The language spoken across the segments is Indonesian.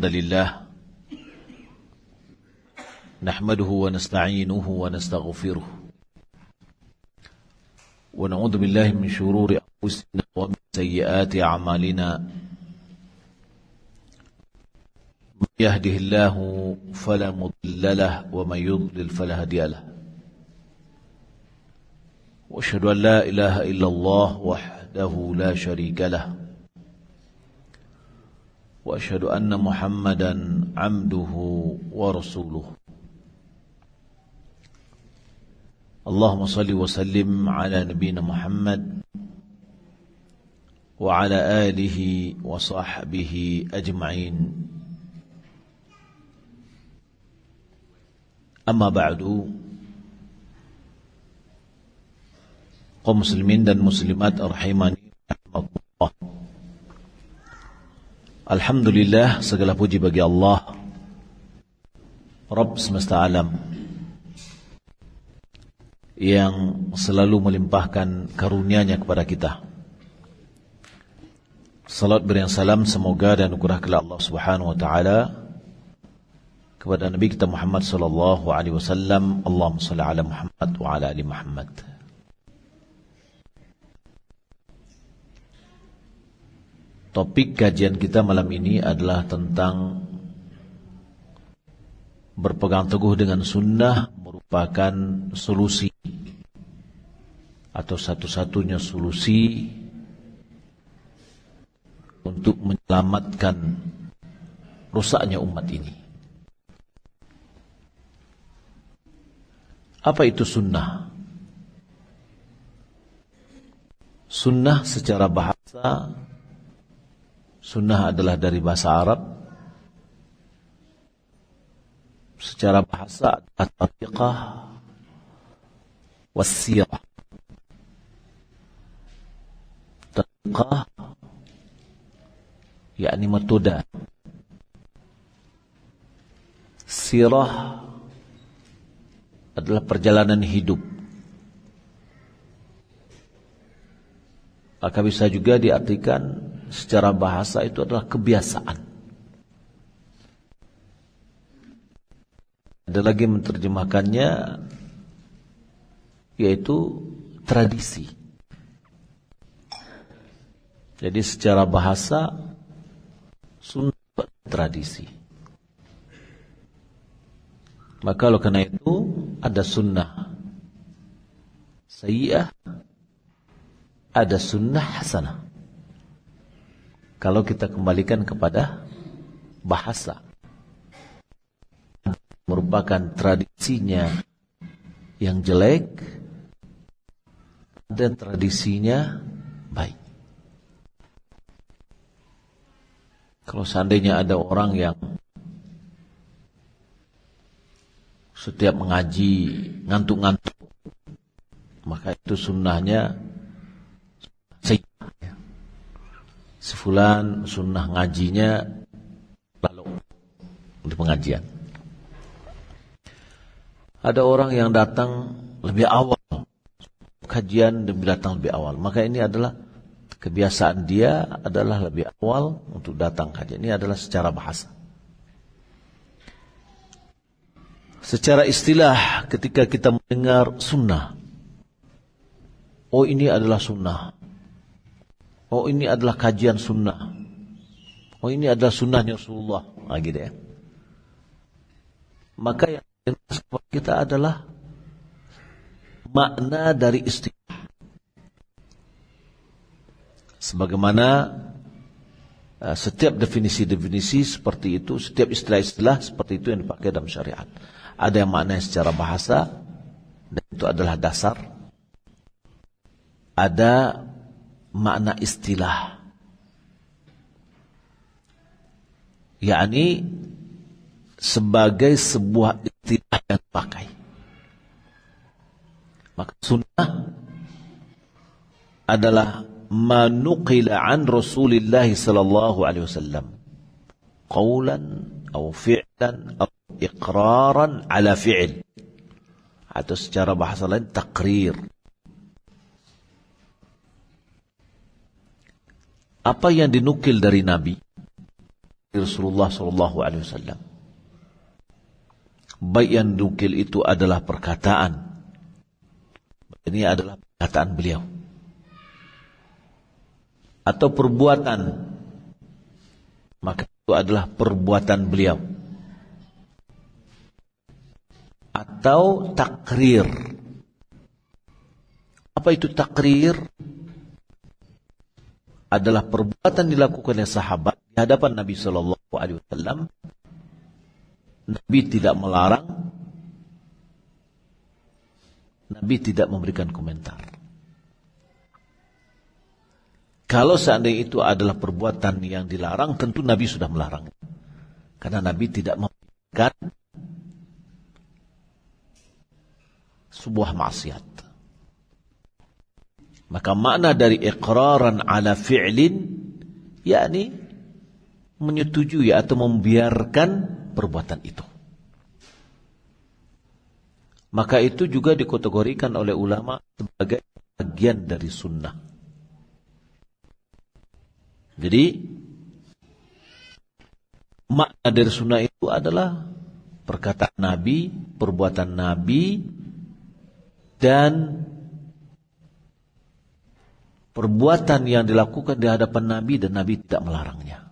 لله نحمده ونستعينه ونستغفره ونعوذ بالله من شرور أنفسنا ومن سيئات أعمالنا من يهده الله فلا مضل له ومن يضلل فلا هادي له وأشهد أن لا إله إلا الله وحده لا شريك له وأشهد أن محمدا عبده ورسوله اللهم صل وسلم على نبينا محمد وعلى آله وصحبه أجمعين أما بعد kaum muslimin dan muslimat rahimani rahimakumullah. Alhamdulillah, segala puji bagi Allah Rabb semesta alam yang selalu melimpahkan karunia-Nya kepada kita. Salat beriang salam semoga dan anugerah kepada Allah Subhanahu wa taala kepada Nabi kita Muhammad sallallahu alaihi wasallam. Allahumma shalli ala Muhammad wa ala ali Muhammad. Topik kajian kita malam ini adalah tentang berpegang teguh dengan sunnah merupakan solusi atau satu-satunya solusi untuk menyelamatkan rusaknya umat ini. Apa itu sunnah? Sunnah secara bahasa, sunnah adalah dari bahasa Arab. Secara bahasa adalah tariqah wassirah. Tariqah yakni metode. Sirah adalah perjalanan hidup. Maka bisa juga diartikan secara bahasa itu adalah kebiasaan. Ada lagi menerjemahkannya yaitu tradisi. Jadi secara bahasa sunnah tradisi. Maka kalau karena itu ada sunnah sayyi'ah, ada sunnah hasanah. Kalau kita kembalikan kepada bahasa, merupakan tradisinya yang jelek dan tradisinya baik. Kalau seandainya ada orang yang setiap mengaji ngantuk-ngantuk, maka itu sunnahnya si fulan sunnah ngajinya lalu di pengajian. Ada orang yang datang lebih awal kajian dan datang lebih awal, maka ini adalah kebiasaan dia adalah lebih awal untuk datang kajian. Ini adalah secara bahasa. Secara istilah ketika kita mendengar sunnah, oh ini adalah sunnah, oh ini adalah kajian sunnah, oh ini adalah sunnahnya Rasulullah, gitu ya. Maka yang kita adalah makna dari istilah. Sebagaimana setiap definisi-definisi seperti itu, setiap istilah-istilah seperti itu yang dipakai dalam syariat. Ada yang maknanya secara bahasa, dan itu adalah dasar. Ada makna istilah, yakni sebagai sebuah istilah yang dipakai. Maka sunnah adalah ma nuqila an Rasulillah sallallahu alaihi wasallam qawlan atau fi'lan atau iqraran ala fi'il, atau secara bahasa lain takrir. Apa yang dinukil dari Nabi Rasulullah sallallahu alaihi wasallam. Baik yang dinukil itu adalah perkataan. Ini adalah perkataan beliau. Atau perbuatan, maka itu adalah perbuatan beliau. Atau takrir. Apa itu takrir? Adalah perbuatan dilakukan oleh sahabat di hadapan Nabi sallallahu alaihi wasallam. Nabi tidak melarang, Nabi tidak memberikan komentar. Kalau seandainya itu adalah perbuatan yang dilarang, tentu Nabi sudah melarang. Karena Nabi tidak memberikan sebuah maksiat. Maka makna dari iqraran ala fi'lin, yakni menyetujui atau membiarkan perbuatan itu. Maka itu juga dikategorikan oleh ulama sebagai bagian dari sunnah. Jadi makna dari sunnah itu adalah perkataan Nabi, perbuatan Nabi, dan perbuatan yang dilakukan di hadapan Nabi dan Nabi tidak melarangnya.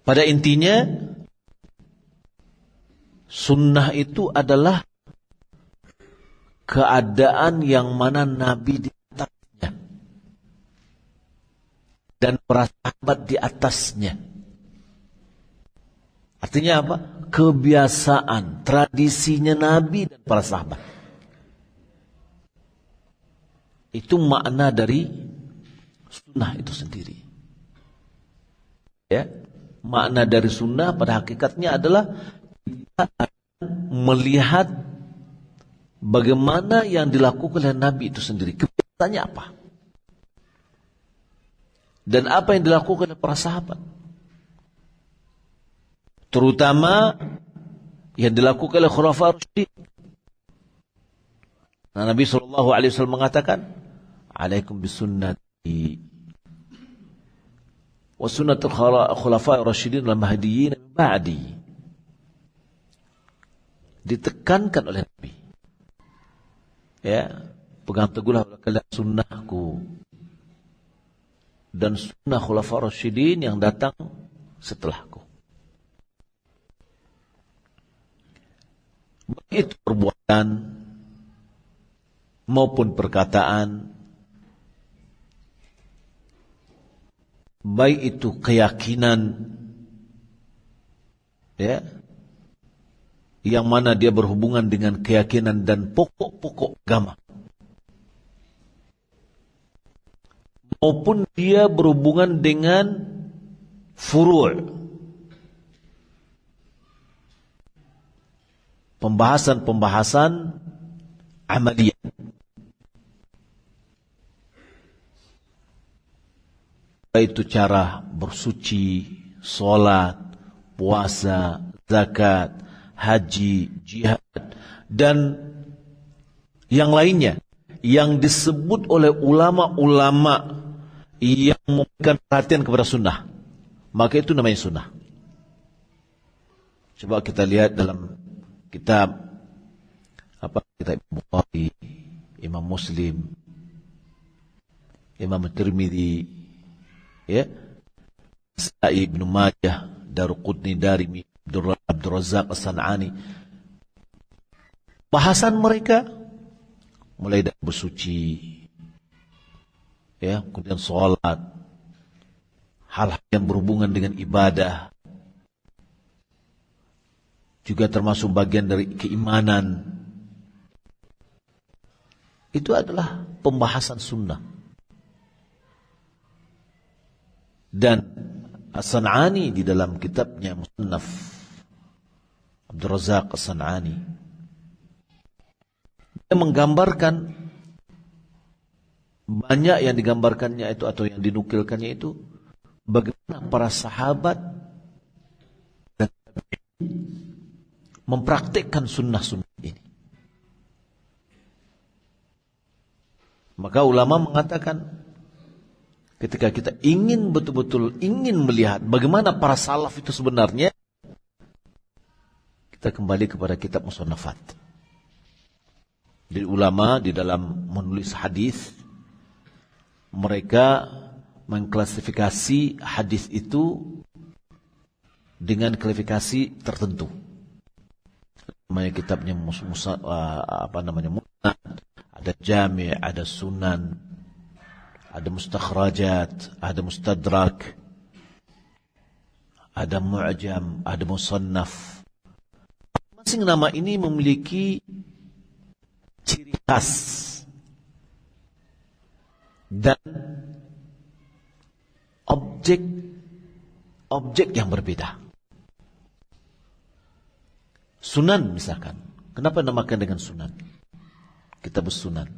Pada intinya, sunnah itu adalah keadaan yang mana Nabi di atasnya dan para sahabat di atasnya. Artinya apa? Kebiasaan, tradisinya Nabi dan para sahabat. Itu makna dari sunnah itu sendiri. Ya, makna dari sunnah pada hakikatnya adalah kita akan melihat bagaimana yang dilakukan oleh Nabi itu sendiri. Kebiasaannya apa? Dan apa yang dilakukan oleh para sahabat. Terutama yang dilakukan oleh Khulafaur Rasyidin. Nah, Nabi SAW mengatakan, "Alaikum bisunnati wa sunnatul khulafair rasyidin al-mahdiyyin min ba'di." Ditekankan oleh Nabi. Ya, pegang teguhlah kalian sunnahku dan sunnah khulafair rasyidin yang datang setelahku. Baik itu perbuatan maupun perkataan, baik itu keyakinan, ya, yang mana dia berhubungan dengan keyakinan dan pokok-pokok agama, maupun dia berhubungan dengan furu', pembahasan-pembahasan amaliyah. Itu cara bersuci, sholat, puasa, zakat, haji, jihad, dan yang lainnya yang disebut oleh ulama-ulama yang memberikan perhatian kepada sunnah, maka itu namanya sunnah. Coba kita lihat dalam kitab kitab Bukhari, Imam Muslim, Imam Tirmidzi, ya, Nasa'i, Ibnu Majah, Daruqutni, Darimi, Abdul Razzaq As-San'ani. Bahasan mereka mulai dari bersuci, ya, kemudian sholat, hal-hal yang berhubungan dengan ibadah, juga termasuk bagian dari keimanan. Itu adalah pembahasan sunnah. Dan As-San'ani di dalam kitabnya Musannaf Abdul Razzaq As-San'ani, dia menggambarkan, banyak yang digambarkannya itu atau yang dinukilkannya itu bagaimana para sahabat dan mempraktikkan sunnah-sunnah ini. Maka ulama mengatakan ketika kita ingin betul-betul ingin melihat bagaimana para salaf itu sebenarnya, kita kembali kepada kitab musannafat. Di ulama di dalam menulis hadis, mereka mengklasifikasi hadis itu dengan klasifikasi tertentu. Namanya kitabnya musnad, ada jami', ada sunan, ada mustakhrajat, ada mustadrak, ada mu'jam, ada musannaf. Masing nama ini memiliki ciri khas dan objek yang berbeda. Sunan misalkan, kenapa namakan dengan sunan? Kitab sunan,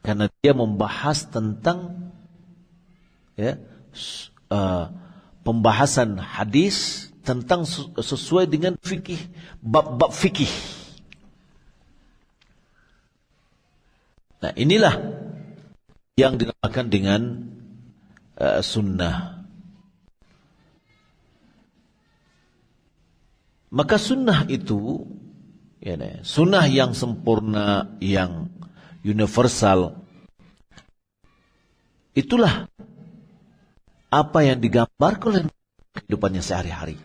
karena dia membahas tentang pembahasan hadis tentang sesuai dengan fikih, bab-bab fikih. Nah, inilah yang dinamakan dengan sunnah. Maka sunnah itu, sunnah yang sempurna, yang universal, itulah apa yang digambarkan oleh kehidupannya sehari-hari,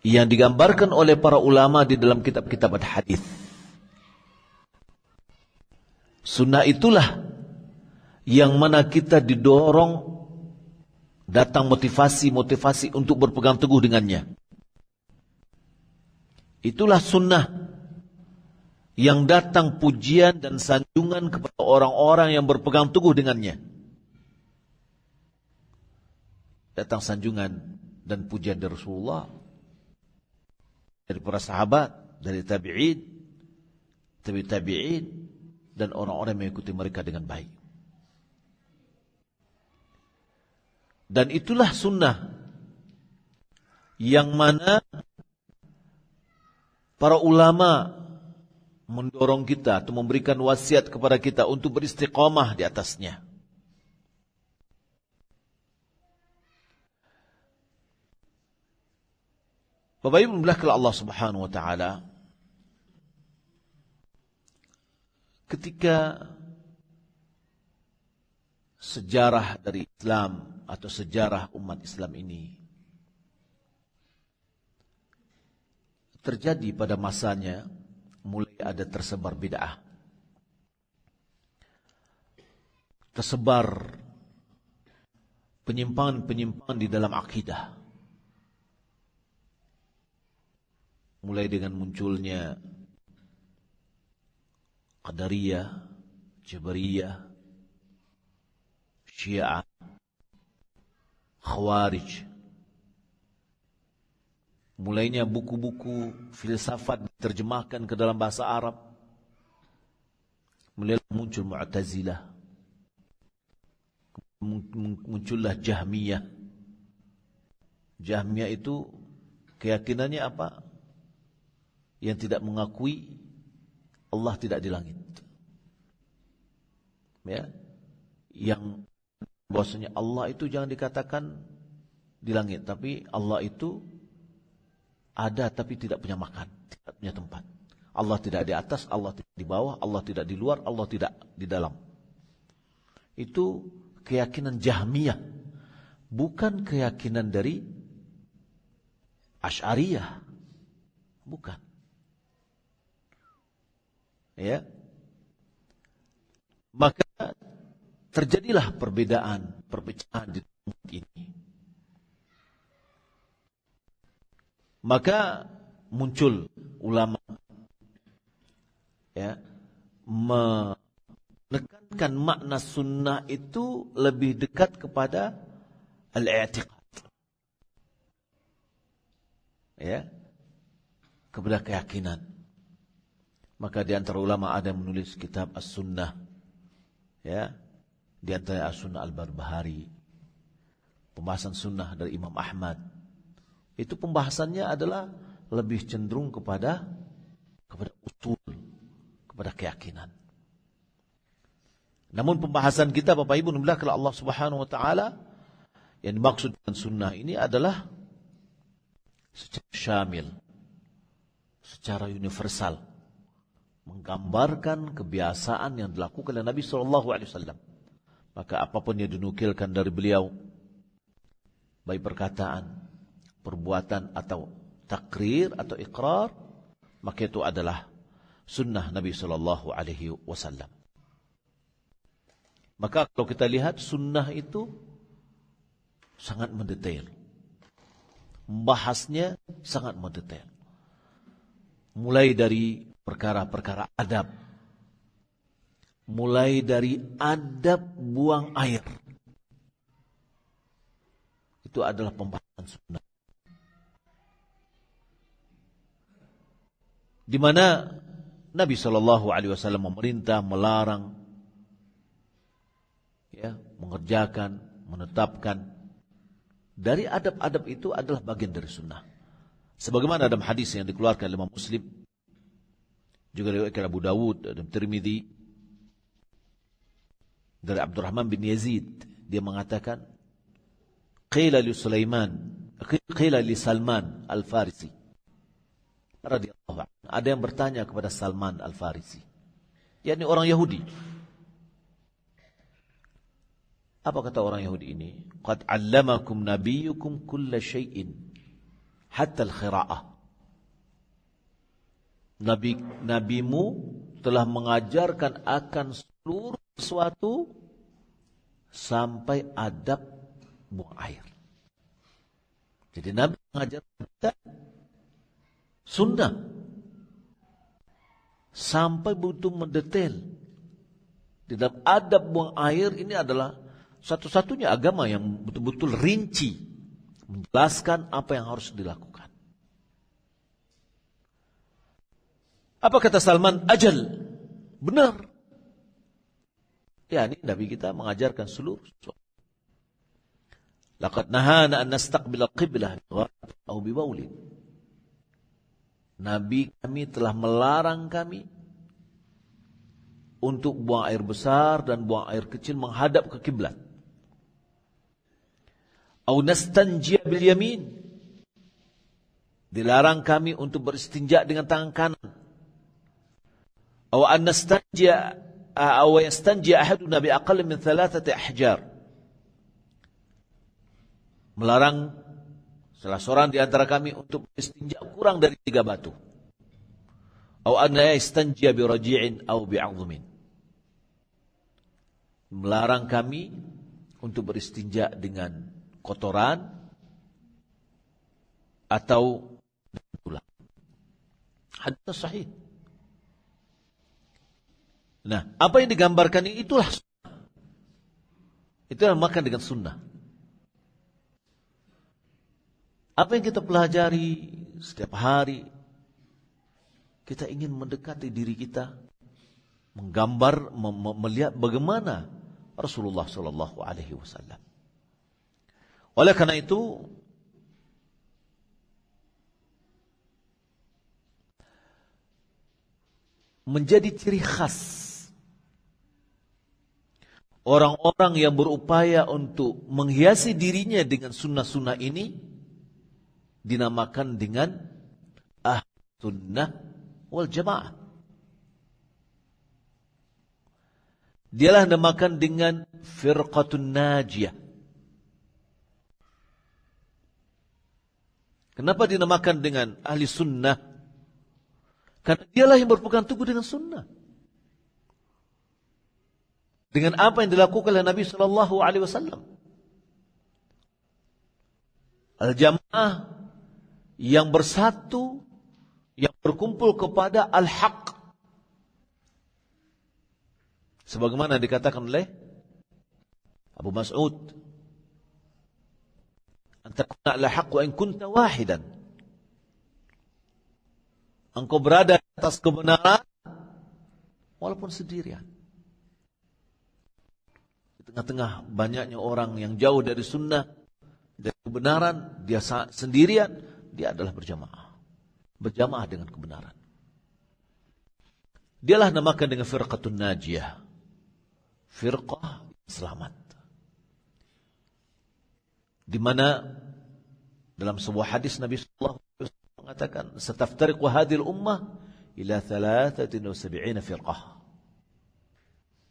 yang digambarkan oleh para ulama di dalam kitab-kitab hadis. Sunnah itulah yang mana kita didorong, datang motivasi untuk berpegang teguh dengannya. Itulah sunnah yang datang pujian dan sanjungan kepada orang-orang yang berpegang teguh dengannya. Datang sanjungan dan pujian dari Rasulullah, dari para sahabat, dari tabi'in, dan orang-orang yang mengikuti mereka dengan baik. Dan itulah sunnah yang mana para ulama mendorong kita atau memberikan wasiat kepada kita untuk beristiqamah di atasnya. Bapak Ibu dimulakan Allah Subhanahu wa taala, ketika sejarah dari Islam atau sejarah umat Islam ini terjadi pada masanya, mulai ada tersebar bid'ah, tersebar penyimpangan-penyimpangan di dalam akidah, mulai dengan munculnya Qadariyah, Jabariyah, Syiah, Khawarij. Mulainya buku-buku filsafat diterjemahkan ke dalam bahasa Arab. Mulai muncul Mu'tazilah. Muncullah Jahmiyah. Jahmiyah itu keyakinannya apa? Yang tidak mengakui Allah tidak di langit. Ya. Yang bahwasanya Allah itu jangan dikatakan di langit, tapi Allah itu ada tapi tidak punya makan, tidak punya tempat. Allah tidak di atas, Allah tidak di bawah, Allah tidak di luar, Allah tidak di dalam. Itu keyakinan Jahmiyah, bukan keyakinan dari Asy'ariyah. Bukan. Ya. Maka terjadilah perpecahan di umat ini. Maka muncul ulama menekankan makna sunnah itu lebih dekat kepada al-i'tiqad. Kepada keyakinan. Maka di antara ulama ada yang menulis kitab As-Sunnah. Di antara As-Sunnah Al-Barbahari. Pembahasan sunnah dari Imam Ahmad. Itu pembahasannya adalah lebih cenderung kepada usul, kepada keyakinan. Namun pembahasan kita Bapak Ibu kalau Allah Subhanahu wa taala yang dimaksud dengan sunnah ini adalah secara syamil, secara universal, menggambarkan kebiasaan yang dilakukan oleh Nabi SAW. Maka apapun yang dinukilkan dari beliau, baik perkataan, perbuatan atau takrir atau ikrar, maka itu adalah sunnah Nabi SAW. Maka kalau kita lihat sunnah itu sangat mendetail, membahasnya sangat mendetail, mulai dari perkara-perkara adab, mulai dari adab buang air, itu adalah pembahasan sunnah, di mana Nabi SAW memerintah, melarang, mengerjakan, menetapkan. Dari adab-adab itu adalah bagian dari sunnah. Sebagaimana dalam hadis yang dikeluarkan oleh Imam Muslim, juga diriwayatkan Abu Dawud dan Tirmidzi, dari Abdurrahman bin Yazid, dia mengatakan, qila li Salman Al-Farisi radhiyallahu anhu. Ada yang bertanya kepada Salman Al-Farisi, yakni orang Yahudi. Apa kata orang Yahudi ini? Qad 'allamakum nabiyyukum kulla syai'in hatta al-khira'ah. Nabimu telah mengajarkan akan seluruh sesuatu sampai adab buang air. Jadi Nabi mengajarkan kita sunnah sampai begitu mendetail. Di dalam adab buang air ini adalah satu-satunya agama yang betul-betul rinci menjelaskan apa yang harus dilakukan. Apa kata Salman? Ajal, benar. Ya, ini Nabi kita mengajarkan seluruh sesuatu. Laqad nahana an nastaqbil al-qiblah atau bibaulin. Nabi kami telah melarang kami untuk buang air besar dan buang air kecil menghadap ke kiblat. Au nastanjiya bil yamin. Dilarang kami untuk beristinja dengan tangan kanan. Au an nastanjiya au yastanjiya ahaduna bi aqall min 3 ahjar. Melarang salah seorang di antara kami untuk beristinja kurang dari 3 batu. Au an yastanjiya bi raji'in au bi 'azmin. Melarang kami untuk beristinja dengan kotoran atau tulang. Hadis sahih. Nah, apa yang digambarkan ini itulah sunnah. Itulah makan dengan sunnah. Apa yang kita pelajari setiap hari, kita ingin mendekati diri kita, menggambar, melihat bagaimana Rasulullah SAW. Oleh karena itu, menjadi ciri khas orang-orang yang berupaya untuk menghiasi dirinya dengan sunnah-sunnah ini, dinamakan dengan Ahlus Sunnah wal Jamaah. Dialah dinamakan dengan Firqatun Najiyah. Kenapa dinamakan dengan ahli sunnah? Karena dialah yang berpegang teguh dengan sunnah. Dengan apa yang dilakukan oleh Nabi SAW. Al-jamaah yang bersatu, yang berkumpul kepada al-haq. Sebagaimana dikatakan oleh Abu Mas'ud, antakuna ala haqq wa in kunta wahidan. Engkau berada di atas kebenaran walaupun sendirian. Di tengah-tengah banyaknya orang yang jauh dari sunnah, dari kebenaran, dia sendirian, dia adalah berjamaah. Berjamaah dengan kebenaran. Dialah namakan dengan firqatun najiyah. firqah selamat. Di mana dalam sebuah hadis Nabi sallallahu alaihi wasallam mengatakan, "Sataftariqu hadhil ummah ila 73 firqah."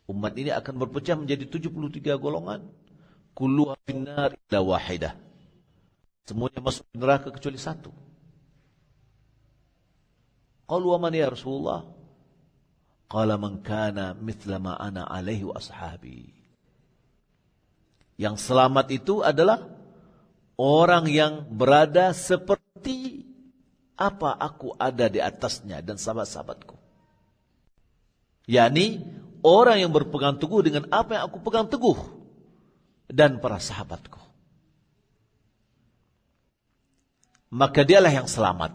Umat ini akan berpecah menjadi 73 golongan. Kulluha finnar illa wahidah. Semuanya masuk neraka kecuali satu. Qalu wa man ya Rasulullah? Qala man kana mithla ma ana alaihi wa ashabi. Yang selamat itu adalah orang yang berada seperti apa aku ada di atasnya dan sahabat-sahabatku. yakni orang yang berpegang teguh dengan apa yang aku pegang teguh dan para sahabatku. Maka dialah yang selamat.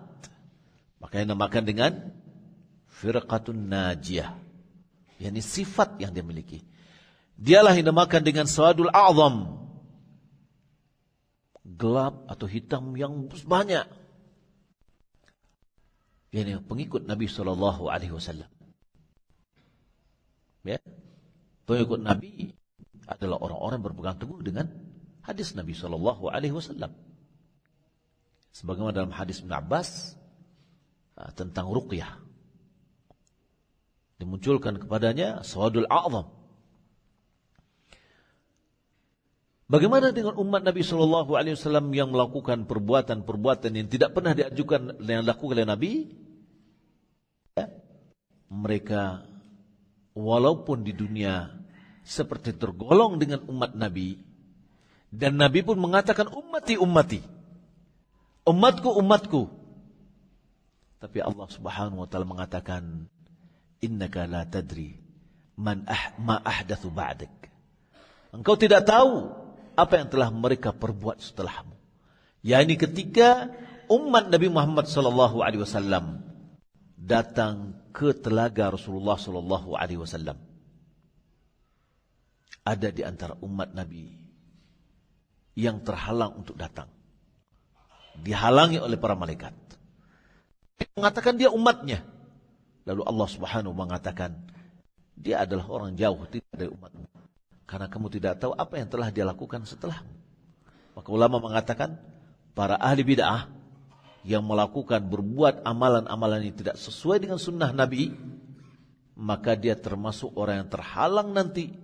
Makanya dinamakan dengan firqatun najiyah, yakni sifat yang dia miliki. Dialah yang dinamakan dengan sawadul a'zam, gelap atau hitam yang banyak, yakni pengikut Nabi SAW. Ya, pengikut Nabi adalah orang-orang berpegang teguh dengan hadis Nabi SAW. Sebagaimana dalam hadis Ibn Abbas tentang ruqyah, dimunculkan kepadanya sawadul a'zam. Bagaimana dengan umat Nabi SAW yang melakukan perbuatan-perbuatan yang tidak pernah diajukan yang dilakukan oleh Nabi? Ya, mereka walaupun di dunia seperti tergolong dengan umat Nabi, dan Nabi pun mengatakan ummati, ummati, umatku, umatku, tapi Allah Subhanahu wa taala mengatakan innaka la tadri ma ahdatsu ba'dak. Engkau tidak tahu apa yang telah mereka perbuat setelahmu. yakni ketika umat Nabi Muhammad SAW datang ke telaga Rasulullah SAW, ada di antara umat Nabi yang terhalang untuk datang, dihalangi oleh para malaikat. Mengatakan dia umatnya. Lalu Allah Subhanahu mengatakan dia adalah orang jauh, tidak dari umatmu, karena kamu tidak tahu apa yang telah dia lakukan setelahmu. Maka ulama mengatakan para ahli bid'ah yang melakukan berbuat amalan-amalan yang tidak sesuai dengan sunnah Nabi, maka dia termasuk orang yang terhalang nanti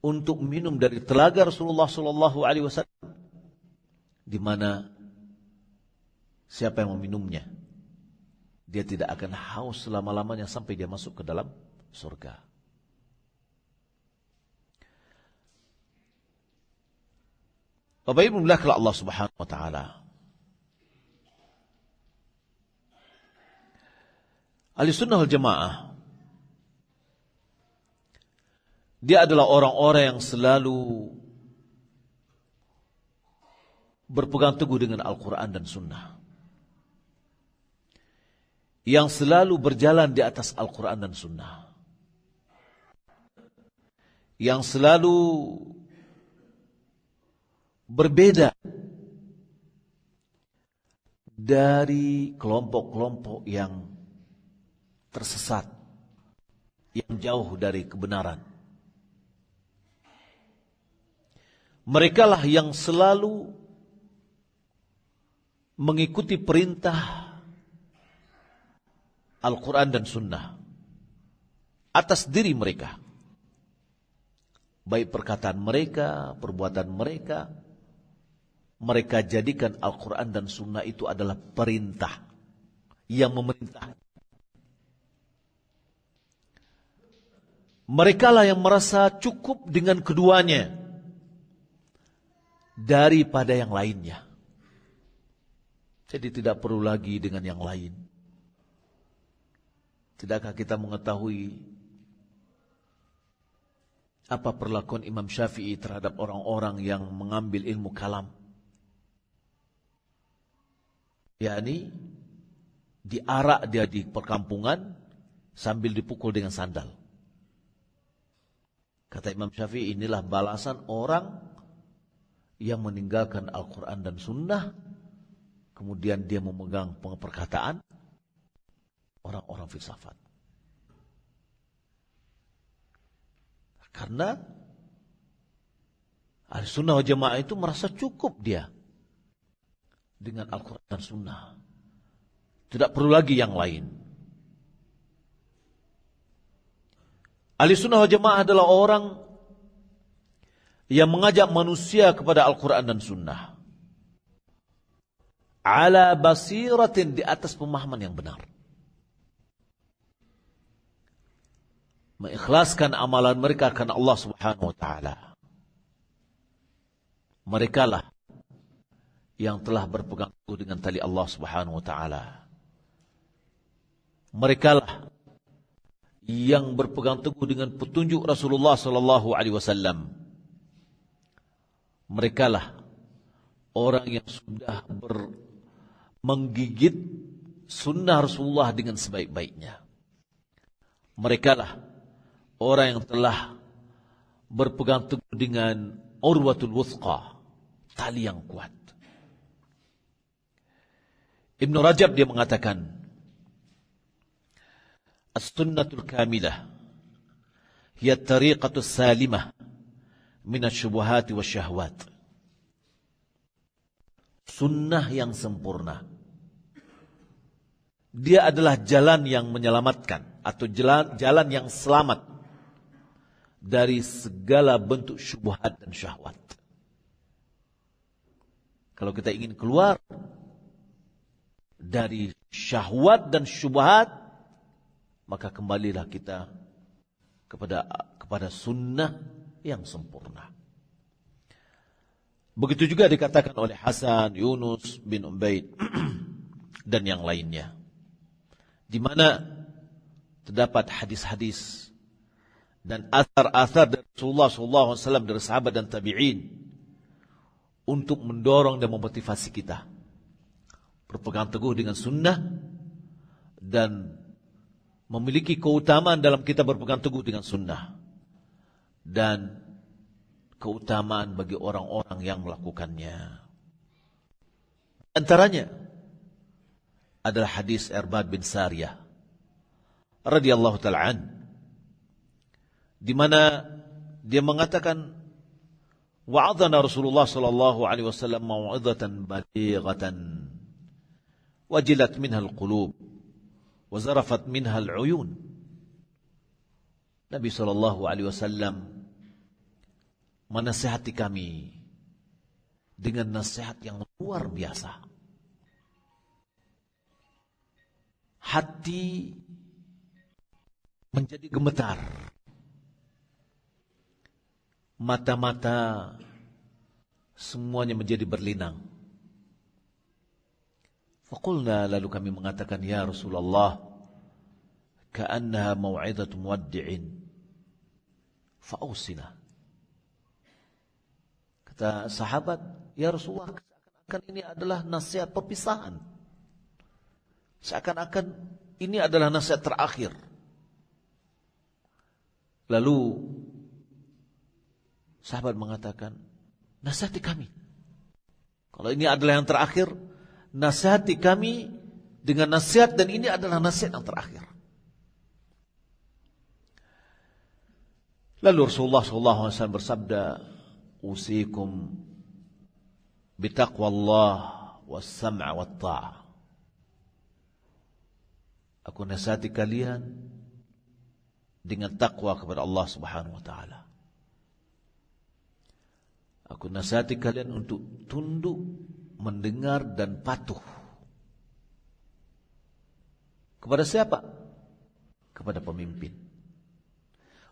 untuk minum dari telaga Rasulullah SAW, di mana siapa yang meminumnya, dia tidak akan haus selama-lamanya sampai dia masuk ke dalam surga. Bapak Ibu muliakan Allah Subhanahu wa taala. Ahlussunnah wal Jamaah, dia adalah orang-orang yang selalu berpegang teguh dengan Al-Quran dan Sunnah, yang selalu berjalan di atas Al-Quran dan Sunnah, yang selalu berbeda dari kelompok-kelompok yang tersesat, yang jauh dari kebenaran. Merekalah yang selalu mengikuti perintah Al-Quran dan Sunnah atas diri mereka, baik perkataan mereka, perbuatan mereka. Mereka jadikan Al-Quran dan Sunnah itu adalah perintah yang memerintah. Merekalah yang merasa cukup dengan keduanya daripada yang lainnya. Jadi tidak perlu lagi dengan yang lain. Tidakkah kita mengetahui apa perlakuan Imam Syafi'i terhadap orang-orang yang mengambil ilmu kalam? yakni diarak dia di perkampungan sambil dipukul dengan sandal. Kata Imam Syafi'i, inilah balasan orang yang meninggalkan Al-Quran dan Sunnah, kemudian dia memegang perkataan orang-orang filsafat. Karena ahli sunnah wal jamaah itu merasa cukup dia dengan Al-Quran dan Sunnah. Tidak perlu lagi yang lain. Ahli sunnah wal jamaah adalah orang yang mengajak manusia kepada Al-Quran dan Sunnah. Ala basiratin, di atas pemahaman yang benar. Mengikhlaskan amalan mereka karena Allah Subhanahu wa taala. Merekalah yang telah berpegang teguh dengan tali Allah Subhanahu wa taala. Merekalah yang berpegang teguh dengan petunjuk Rasulullah sallallahu alaihi wasallam. Merekalah orang yang sudah menggigit sunnah Rasulullah dengan sebaik-baiknya. Merekalah orang yang telah berpegang teguh dengan urwatul wuthqa, tali yang kuat. Ibn Rajab dia mengatakan, as-sunnatul kamilah hiya tariqatus salimah minasyubuhati wasyahwat. Sunnah yang sempurna, dia adalah jalan yang menyelamatkan atau jalan yang selamat dari segala bentuk syubhat dan syahwat. Kalau kita ingin keluar dari syahwat dan syubhat, maka kembalilah kita kepada sunnah yang sempurna. Begitu juga dikatakan oleh Hasan, Yunus bin Ubaid dan yang lainnya, di mana terdapat hadis-hadis dan athar-athar dari Rasulullah SAW, dari sahabat dan tabi'in, untuk mendorong dan memotivasi kita berpegang teguh dengan sunnah dan memiliki keutamaan dalam kita berpegang teguh dengan sunnah, dan keutamaan bagi orang-orang yang melakukannya. Antaranya adalah hadis Irbad bin Sariyah radhiyallahu ta'ala an, di mana dia mengatakan, wa'adhana Rasulullah sallallahu alaihi wasallam mau'izatan balighatan wajilat minha al-qulub wa zarafat minha al-uyun. Nabi sallallahu alaihi wasallam menasihati kami dengan nasihat yang luar biasa. Hati menjadi gemetar, mata-mata semuanya menjadi berlinang. Faqulna, lalu kami mengatakan, ya Rasulullah, ka'annaha mau'izatu muwaddi'in fa'usina. Kata sahabat, ya Rasulullah, seakan-akan ini adalah nasihat perpisahan. Seakan-akan ini adalah nasihat terakhir. Lalu sahabat mengatakan, nasihati kami. Kalau ini adalah yang terakhir, nasihati kami dengan nasihat, dan ini adalah nasihat yang terakhir. Lalu Rasulullah SAW bersabda, usikum bitaqwallah was-sam'a wat-ta'ah. Aku nasihati kalian dengan takwa kepada Allah Subhanahu wa taala. Aku nasihati kalian untuk tunduk, mendengar dan patuh. Kepada siapa? Kepada pemimpin.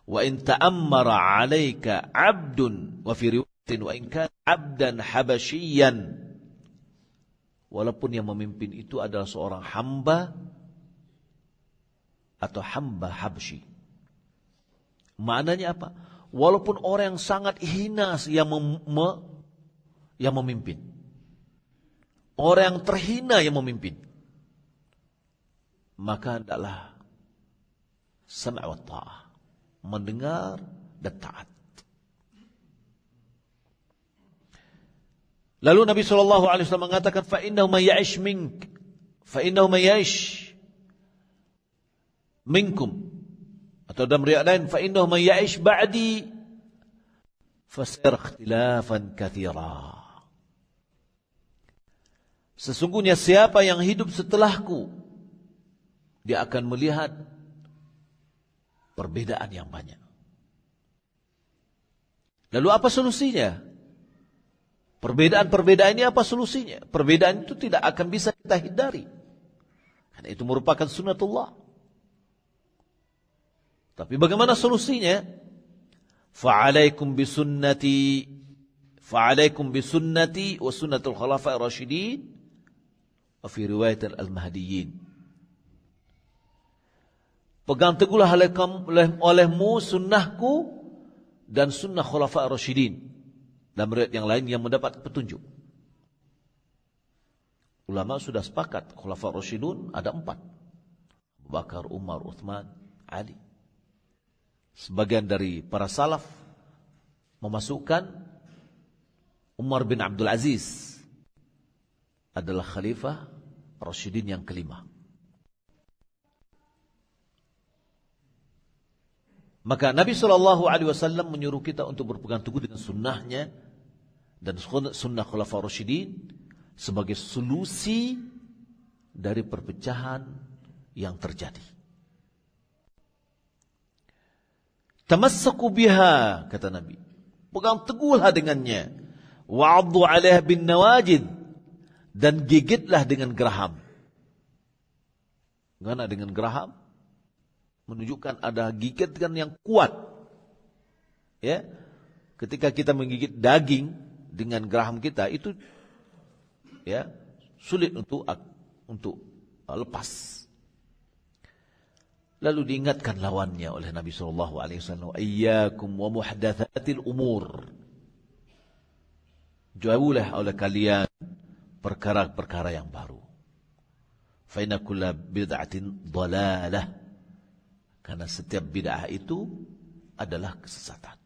Wa in ta'ammara 'alaika 'abdun, wa fi riwayatin wa in kana 'abdan habasyian. Walaupun yang memimpin itu adalah seorang hamba atau hamba habsyi. Maknanya apa? Walaupun orang yang sangat hina yang memimpin. Orang yang terhina yang memimpin. Maka hendaklah sam' wa ta'ah, mendengar dan taat. Lalu Nabi SAW mengatakan, فَإِنَّهُ مَنْ يَعِشْ مِنْكُمْ Atau dalam riwayat lain, fa innahu man ya'ish ba'di fasayara ikhtilafan katsira. Sesungguhnya siapa yang hidup setelahku, dia akan melihat perbedaan yang banyak. Lalu apa solusinya? Perbedaan-perbedaan ini apa solusinya? Perbedaan itu tidak akan bisa kita hindari. Karena itu merupakan sunnatullah. Tapi bagaimana solusinya? Fa'alaikum bisunnati wa sunnatul khulafa'i rasyidin wa fi riwayat al-mahdiyyin. Pegang teguhlah olehmu sunnahku dan sunnah khulafa' rasyidin. Dalam riwayat yang lain yang mendapat petunjuk. Ulama sudah sepakat khulafa' rasyidun ada 4. Abu Bakar, Umar, Uthman, Ali. Sebagian dari para salaf memasukkan Umar bin Abdul Aziz adalah khalifah rasyidin yang kelima. Maka Nabi SAW menyuruh kita untuk berpegang teguh dengan sunnahnya dan sunnah khulafa rasyidin sebagai solusi dari perpecahan yang terjadi. Tamassaku biha, kata Nabi. Pegang teguhlah dengannya. Wa'addu 'alaiha bin nawajid, dan gigitlah dengan geraham. Karena dengan geraham menunjukkan ada gigitan yang kuat. Ya. Ketika kita menggigit daging dengan geraham kita itu ya sulit untuk lepas. Lalu diingatkan lawannya oleh Nabi SAW, "Iyyakum wa muhdatsatil umur." Jauhlah oleh kalian perkara-perkara yang baru. Fa inna kulla bid'atin dhalalah. Karena setiap bid'ah itu adalah kesesatan.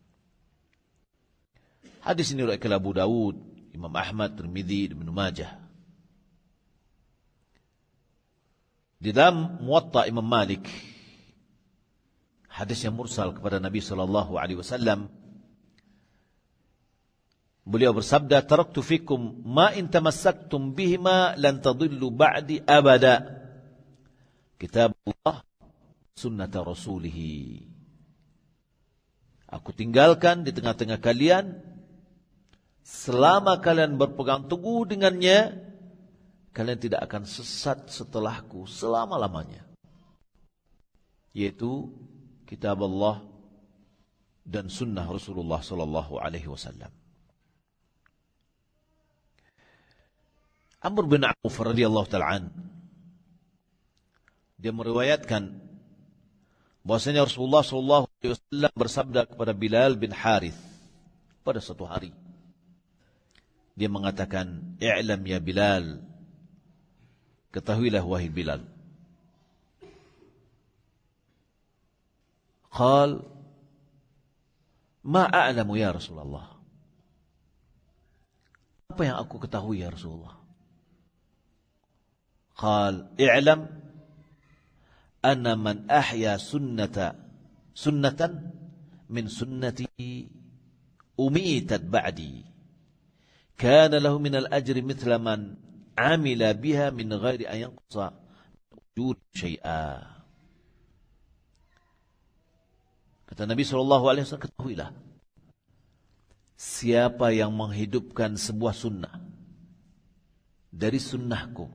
Hadis ini riwayat Abu Dawud, Imam Ahmad, Tirmidzi, Ibnu Majah. Di dalam Muwatta Imam Malik, hadis yang mursal kepada Nabi SAW, beliau bersabda, "Taraktu fikum ma in tamassaktum bihima lan tadillu ba'di abada. Kitabullah sunnata rasulihi." Aku tinggalkan di tengah-tengah kalian, selama kalian berpegang teguh dengannya, kalian tidak akan sesat setelahku selama-lamanya. Yaitu kitab Allah dan sunnah Rasulullah SAW. Amr bin Auf radhiyallahu ta'ala an, dia meriwayatkan bahwasanya Rasulullah SAW bersabda kepada Bilal bin Harith pada suatu hari. Dia mengatakan, "I'lam ya Bilal, ketahuilah wahai Bilal." Qal, "Ma a'lamu ya Rasulullah." Apa yang aku ketahui ya Rasulullah? Qal, "I'lam anna man ahya sunnatan min sunnati umitat ba'di kana lahu min al-ajri mithla man amila biha min ghairi an yanqusa ujur syai'a." Kata Nabi SAW, ketahuilah, siapa yang menghidupkan sebuah sunnah dari sunnahku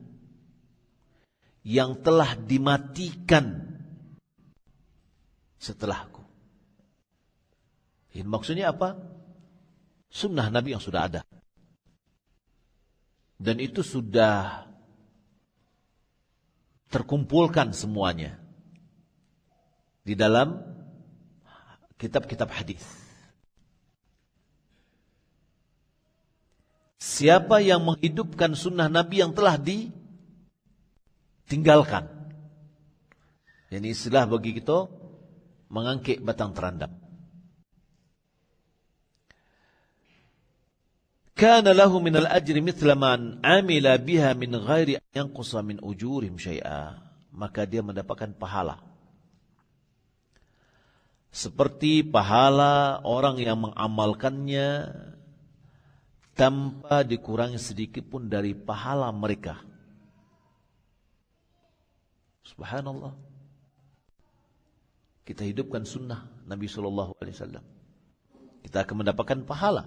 yang telah dimatikan setelahku. Ini maksudnya apa? Sunnah Nabi yang sudah ada. Dan itu sudah terkumpulkan semuanya di dalam kitab-kitab hadis. Siapa yang menghidupkan sunnah Nabi yang telah ditinggalkan? Ini istilah bagi kita mengangkik batang terandam. Kana lahu minal ajri mithla man amila biha min ghairi an yanqusa min ujurihim syai'a. Maka dia mendapatkan pahala seperti pahala orang yang mengamalkannya tanpa dikurangi sedikit pun dari pahala mereka. Subhanallah. Kita hidupkan sunnah Nabi sallallahu alaihi wasallam, kita akan mendapatkan pahala.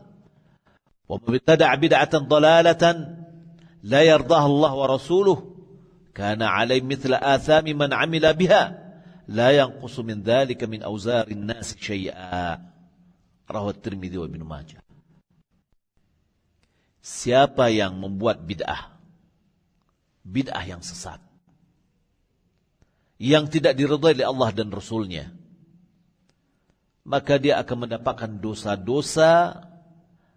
Wa man ibtada'a bid'atan dalalatan la yardaha Allah wa rasuluhu kana 'alai mithla athami man 'amila biha la yanqusu min dhalika min awzarin nas syai'a. Rawahu Tirmidzi wa Ibnu Majah. Siapa yang membuat bid'ah yang sesat, yang tidak diridhai oleh Allah dan Rasulnya, maka dia akan mendapatkan dosa-dosa.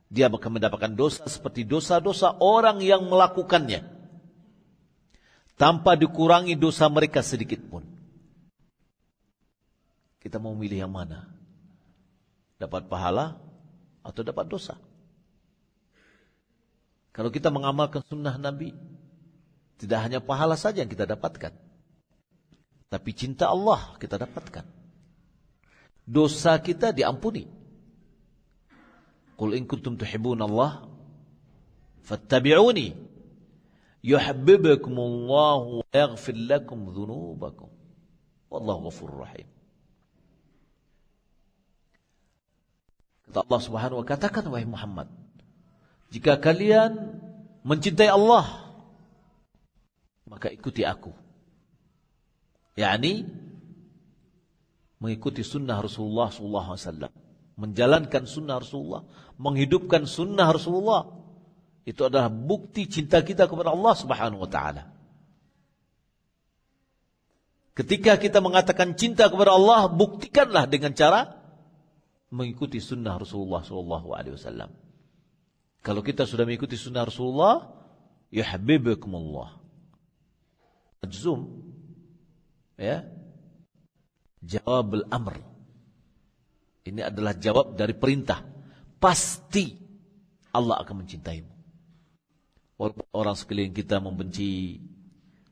Dia akan mendapatkan dosa seperti dosa-dosa orang yang melakukannya, tanpa dikurangi dosa mereka sedikit pun. Kita mau milih yang mana? Dapat pahala atau dapat dosa? Kalau kita mengamalkan sunnah Nabi, tidak hanya pahala saja yang kita dapatkan, tapi cinta Allah kita dapatkan. Dosa kita diampuni. Qul in kuntum tuhibbunallah fattabi'uni yuhibbukumullahu wa yaghfir lakum dhunubakum wallahu ghafurur rahim. Kata Allah Subhanahu wa ta'ala, katakan wahai Muhammad, jika kalian mencintai Allah, maka ikuti aku. yakni mengikuti sunnah Rasulullah sallallahu alaihi wasallam, menjalankan sunnah Rasulullah, menghidupkan sunnah Rasulullah. Itu adalah bukti cinta kita kepada Allah Subhanahu wa taala. Ketika kita mengatakan cinta kepada Allah, buktikanlah dengan cara mengikuti sunnah Rasulullah sallallahu alaihi wasallam. Kalau kita sudah mengikuti sunnah Rasulullah, yuhibbukumullah. Majzum, ya. Jawab al-amr. Ini adalah jawab dari perintah. Pasti Allah akan mencintaimu. Walaupun orang sekeliling kita membenci,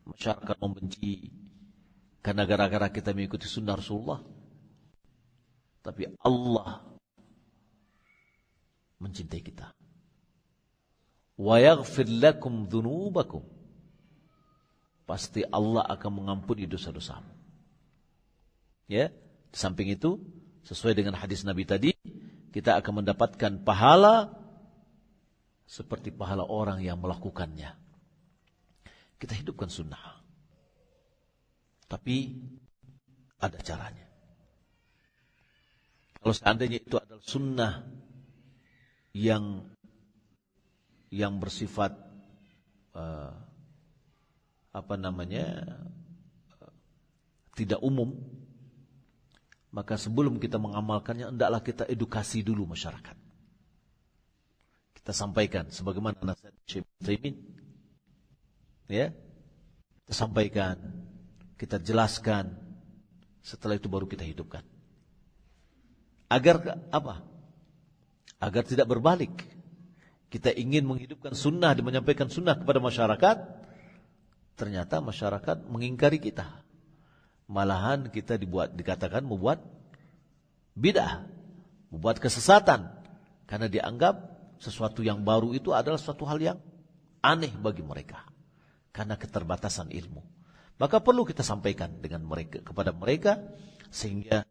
masyarakat membenci, karena gara-gara kita mengikuti sunnah Rasulullah, tapi Allah mencintai kita. Wa yaghfir lakum dzunubakum. Pasti Allah akan mengampuni dosa-dosamu. Ya, di samping itu, sesuai dengan hadis Nabi tadi, kita akan mendapatkan pahala seperti pahala orang yang melakukannya. Kita hidupkan sunnah. Tapi ada caranya. Kalau seandainya itu adalah sunnah yang bersifat tidak umum, maka sebelum kita mengamalkannya, hendaklah kita edukasi dulu masyarakat. Kita sampaikan sebagaimana nasihat Syekh Utsaimin, ya, kita sampaikan, kita jelaskan, setelah itu baru kita hidupkan. Agar apa? Agar tidak berbalik. Kita ingin menghidupkan sunnah dan menyampaikan sunnah kepada masyarakat, ternyata masyarakat mengingkari kita. Malahan kita dikatakan membuat bid'ah, membuat kesesatan, karena dianggap sesuatu yang baru itu adalah suatu hal yang aneh bagi mereka, karena keterbatasan ilmu. Maka perlu kita sampaikan dengan mereka, kepada mereka, sehingga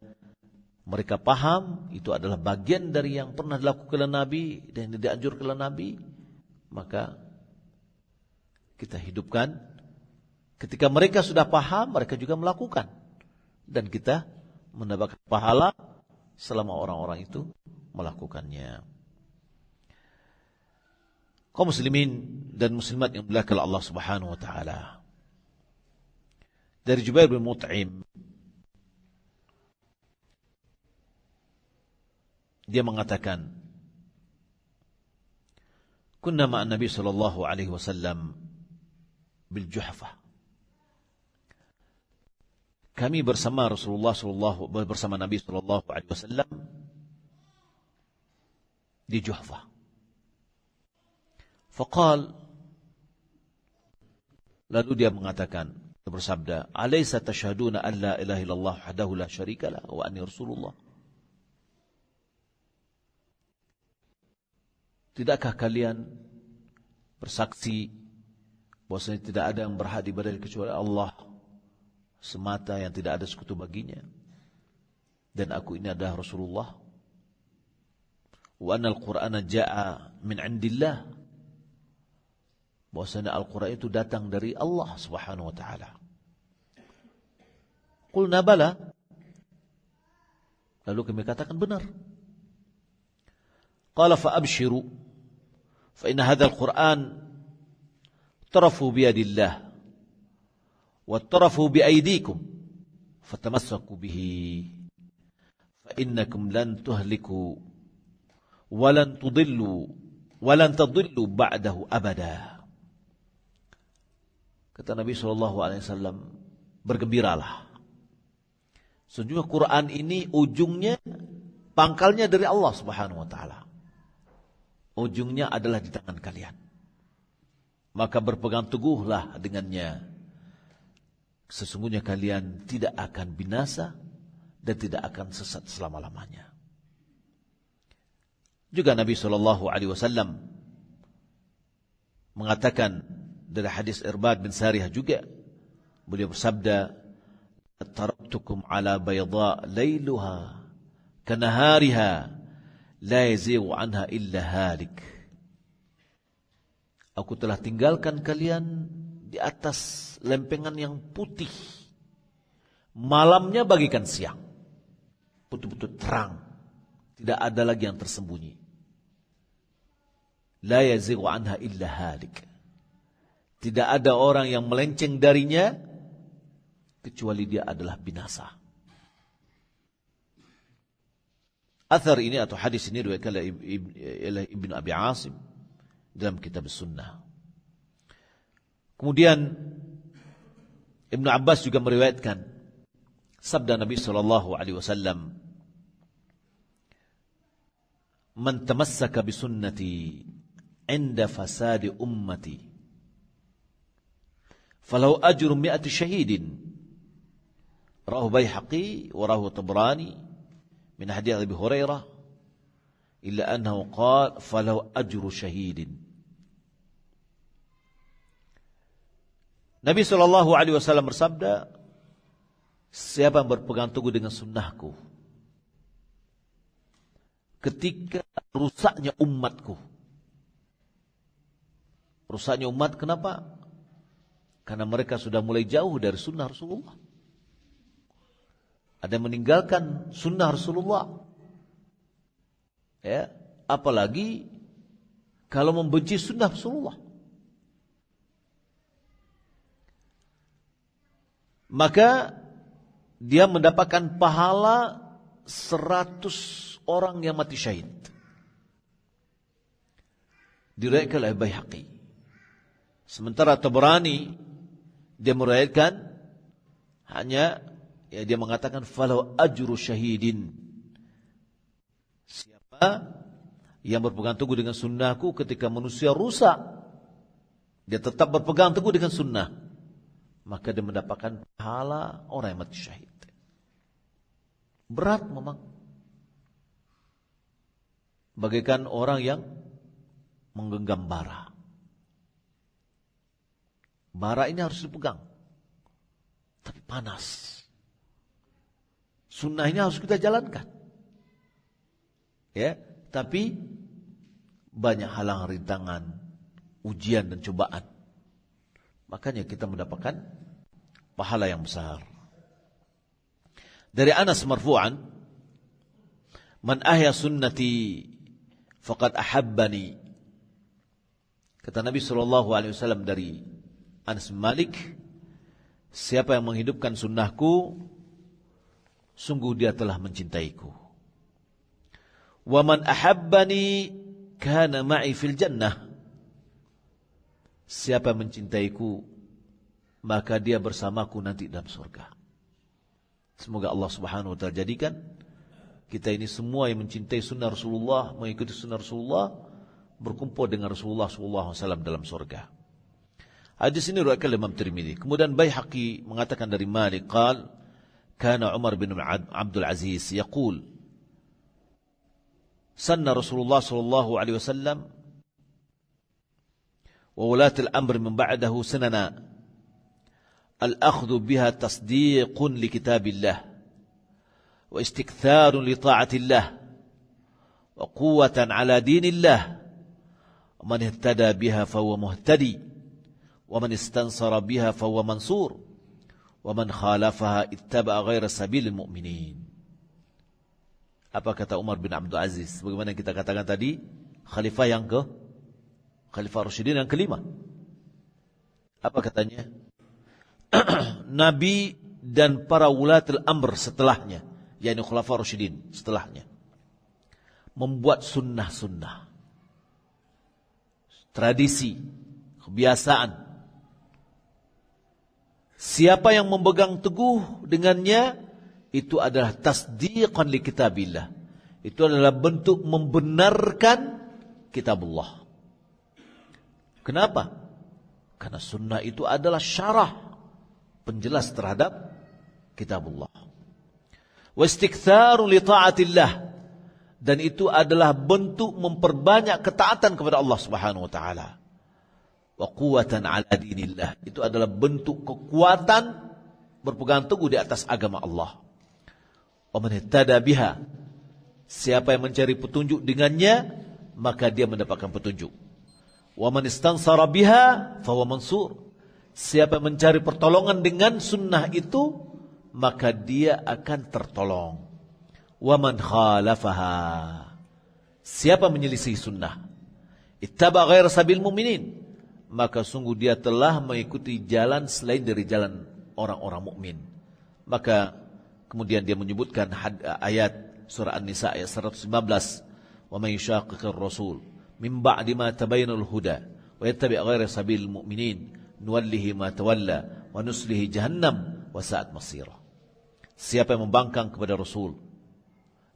mereka paham itu adalah bagian dari yang pernah dilakukan oleh Nabi dan dianjurkan oleh Nabi. Maka kita hidupkan. Ketika mereka sudah paham, mereka juga melakukan, dan kita mendapatkan pahala selama orang-orang itu melakukannya. Kaum muslimin dan muslimat yang dimuliakan Allah Subhanahu wa taala. Dari Jubair bin Mut'im, dia mengatakan, kunna ma'an Nabi sallallahu alaihi wasallam bil Juhfah. Kami bersama bersama Nabi sallallahu alaihi wasallam di Juhfah. Faqal, lalu dia mengatakan, bersabda, alaysa tashhaduna an la ilaha illallah wahdahu la syarika lah wa anni rasulullah. Tidakkah kalian bersaksi bahwasanya tidak ada yang berhak diibadahi kecuali Allah semata yang tidak ada sekutu baginya, dan aku ini adalah Rasulullah, wa anna al-Qur'ana ja'a min 'indillah, bahwasanya Al-Qur'an itu datang dari Allah Subhanahu wa taala. Qulna bala, lalu kami katakan benar. Qala fa abshiru fa inna hadzal Qur'an tarafu bi yadillah wa tarafu bi aydikum fatamassaku bihi fa innakum lan tuhliku wa lan tadillu ba'dahu abada. Kata Nabi SAW, bergembiralah. Sesungguhnya Quran ini ujungnya, pangkalnya dari Allah Subhanahu wa taala. Ujungnya adalah di tangan kalian. Maka berpegang teguhlah dengannya. Sesungguhnya kalian tidak akan binasa dan tidak akan sesat selama-lamanya. Juga Nabi SAW mengatakan dari hadis Irbad bin Sariyah juga, beliau bersabda, taraktukum ala bayda layluha kanahariha la yazighu anha illa halik. Aku telah tinggalkan kalian di atas lempengan yang putih, malamnya bagikan siang, betul-betul terang, tidak ada lagi yang tersembunyi. La yazighu anha illa halik. Tidak ada orang yang melenceng darinya kecuali dia adalah binasa. Athar ini atau hadis ini diriwayatkan oleh Ibnu Abi Asim dalam kitab Sunnah. Kemudian Ibnu Abbas juga meriwayatkan sabda Nabi SAW, "Man tamassaka bi sunnati 'inda fasadi ummati falahu ajru 100 syahidin." Rawahu Baihaqi wa rawahu Tabrani min hadits Abi Hurairah illa annahu qala falahu ajru syahidin. Nabi SAW bersabda, siapa yang berpegang teguh dengan sunnahku ketika rusaknya umatku. Rusaknya umat kenapa? Karena mereka sudah mulai jauh dari sunnah Rasulullah. Ada yang meninggalkan sunnah Rasulullah. Ya, apalagi kalau membenci sunnah Rasulullah. Maka dia mendapatkan pahala 100 orang yang mati syahid. Diriwayatkan oleh Baihaqi. Sementara Tabrani dia meriwayatkan hanya dia mengatakan falau ajru syahidin. Siapa yang berpegang teguh dengan sunnahku ketika manusia rusak, dia tetap berpegang teguh dengan sunnah, maka dia mendapatkan pahala orang yang mati syahid. Berat memang. Bagaikan orang yang menggenggam bara. Bara ini harus dipegang, tapi panas. Sunnah ini harus kita jalankan. Ya, tapi banyak halang rintangan, ujian dan cobaan. Makanya kita mendapatkan pahala yang besar. Dari Anas marfu'an, man ahya sunnati faqad ahabbani. Kata Nabi SAW dari Anas bin Malik, siapa yang menghidupkan sunnahku, sungguh dia telah mencintaiku. Wa man ahabbani kana ma'i fil jannah. Siapa yang mencintaiku, maka dia bersamaku nanti dalam surga. Semoga Allah Subhanahu wa taala jadikan kita ini semua yang mencintai sunnah Rasulullah, mengikuti sunnah Rasulullah, berkumpul dengan Rasulullah SAW dalam surga. Hadis ini riwayat Imam Tirmidzi. Kemudian Baihaqi mengatakan dari Malik qal kana Umar bin Abdul Aziz yaqul sanna Rasulullah sallallahu alaihi wasallam وولاة الأمر من بعده سننا الأخذ بها تصديق لكتاب الله واستكثار لطاعة الله وقوة على دين الله ومن اهتدى بها فهو مهتدي ومن استنصر بها فهو منصور ومن خالفها اتبع غير سبيل المؤمنين. Apa kata Umar bin Abdul Aziz? Bagaimana kita katakan tadi, khalifah Rasyidin yang kelima. Apa katanya? Nabi dan para wulatul amr setelahnya, yakni khulafah Rasyidin setelahnya, membuat sunnah-sunnah, tradisi, kebiasaan. Siapa yang memegang teguh dengannya, itu adalah tasdiqan li kitabillah. Itu adalah bentuk membenarkan kitabullah. Kenapa? Karena sunnah itu adalah syarah, penjelas terhadap kitabullah. Wa istiktharu li ta'atillah, dan itu adalah bentuk memperbanyak ketaatan kepada Allah Subhanahu wa taala. Wa quwwatan 'ala dinillah, itu adalah bentuk kekuatan berpegang teguh di atas agama Allah. Wa man ihtada biha, siapa yang mencari petunjuk dengannya, maka dia mendapatkan petunjuk. Wa man istansara biha fahuwa mansur, siapa yang mencari pertolongan dengan sunnah itu, maka dia akan tertolong. Wa man khalafaha, siapa menyelisih sunnah, ittaba ghaira sabil mu'minin, maka sungguh dia telah mengikuti jalan selain dari jalan orang-orang mukmin. Maka kemudian dia menyebutkan ayat surah An-Nisa ayat 119, wa may yushaqiqir rasul min ba'di ma tabayyana al-huda wa yattabi' ghayra sabilil mu'minin nuwallihi ma tawalla wa nuslihi jahannam wa sa'at masira. Siapa yang membangkang kepada Rasul,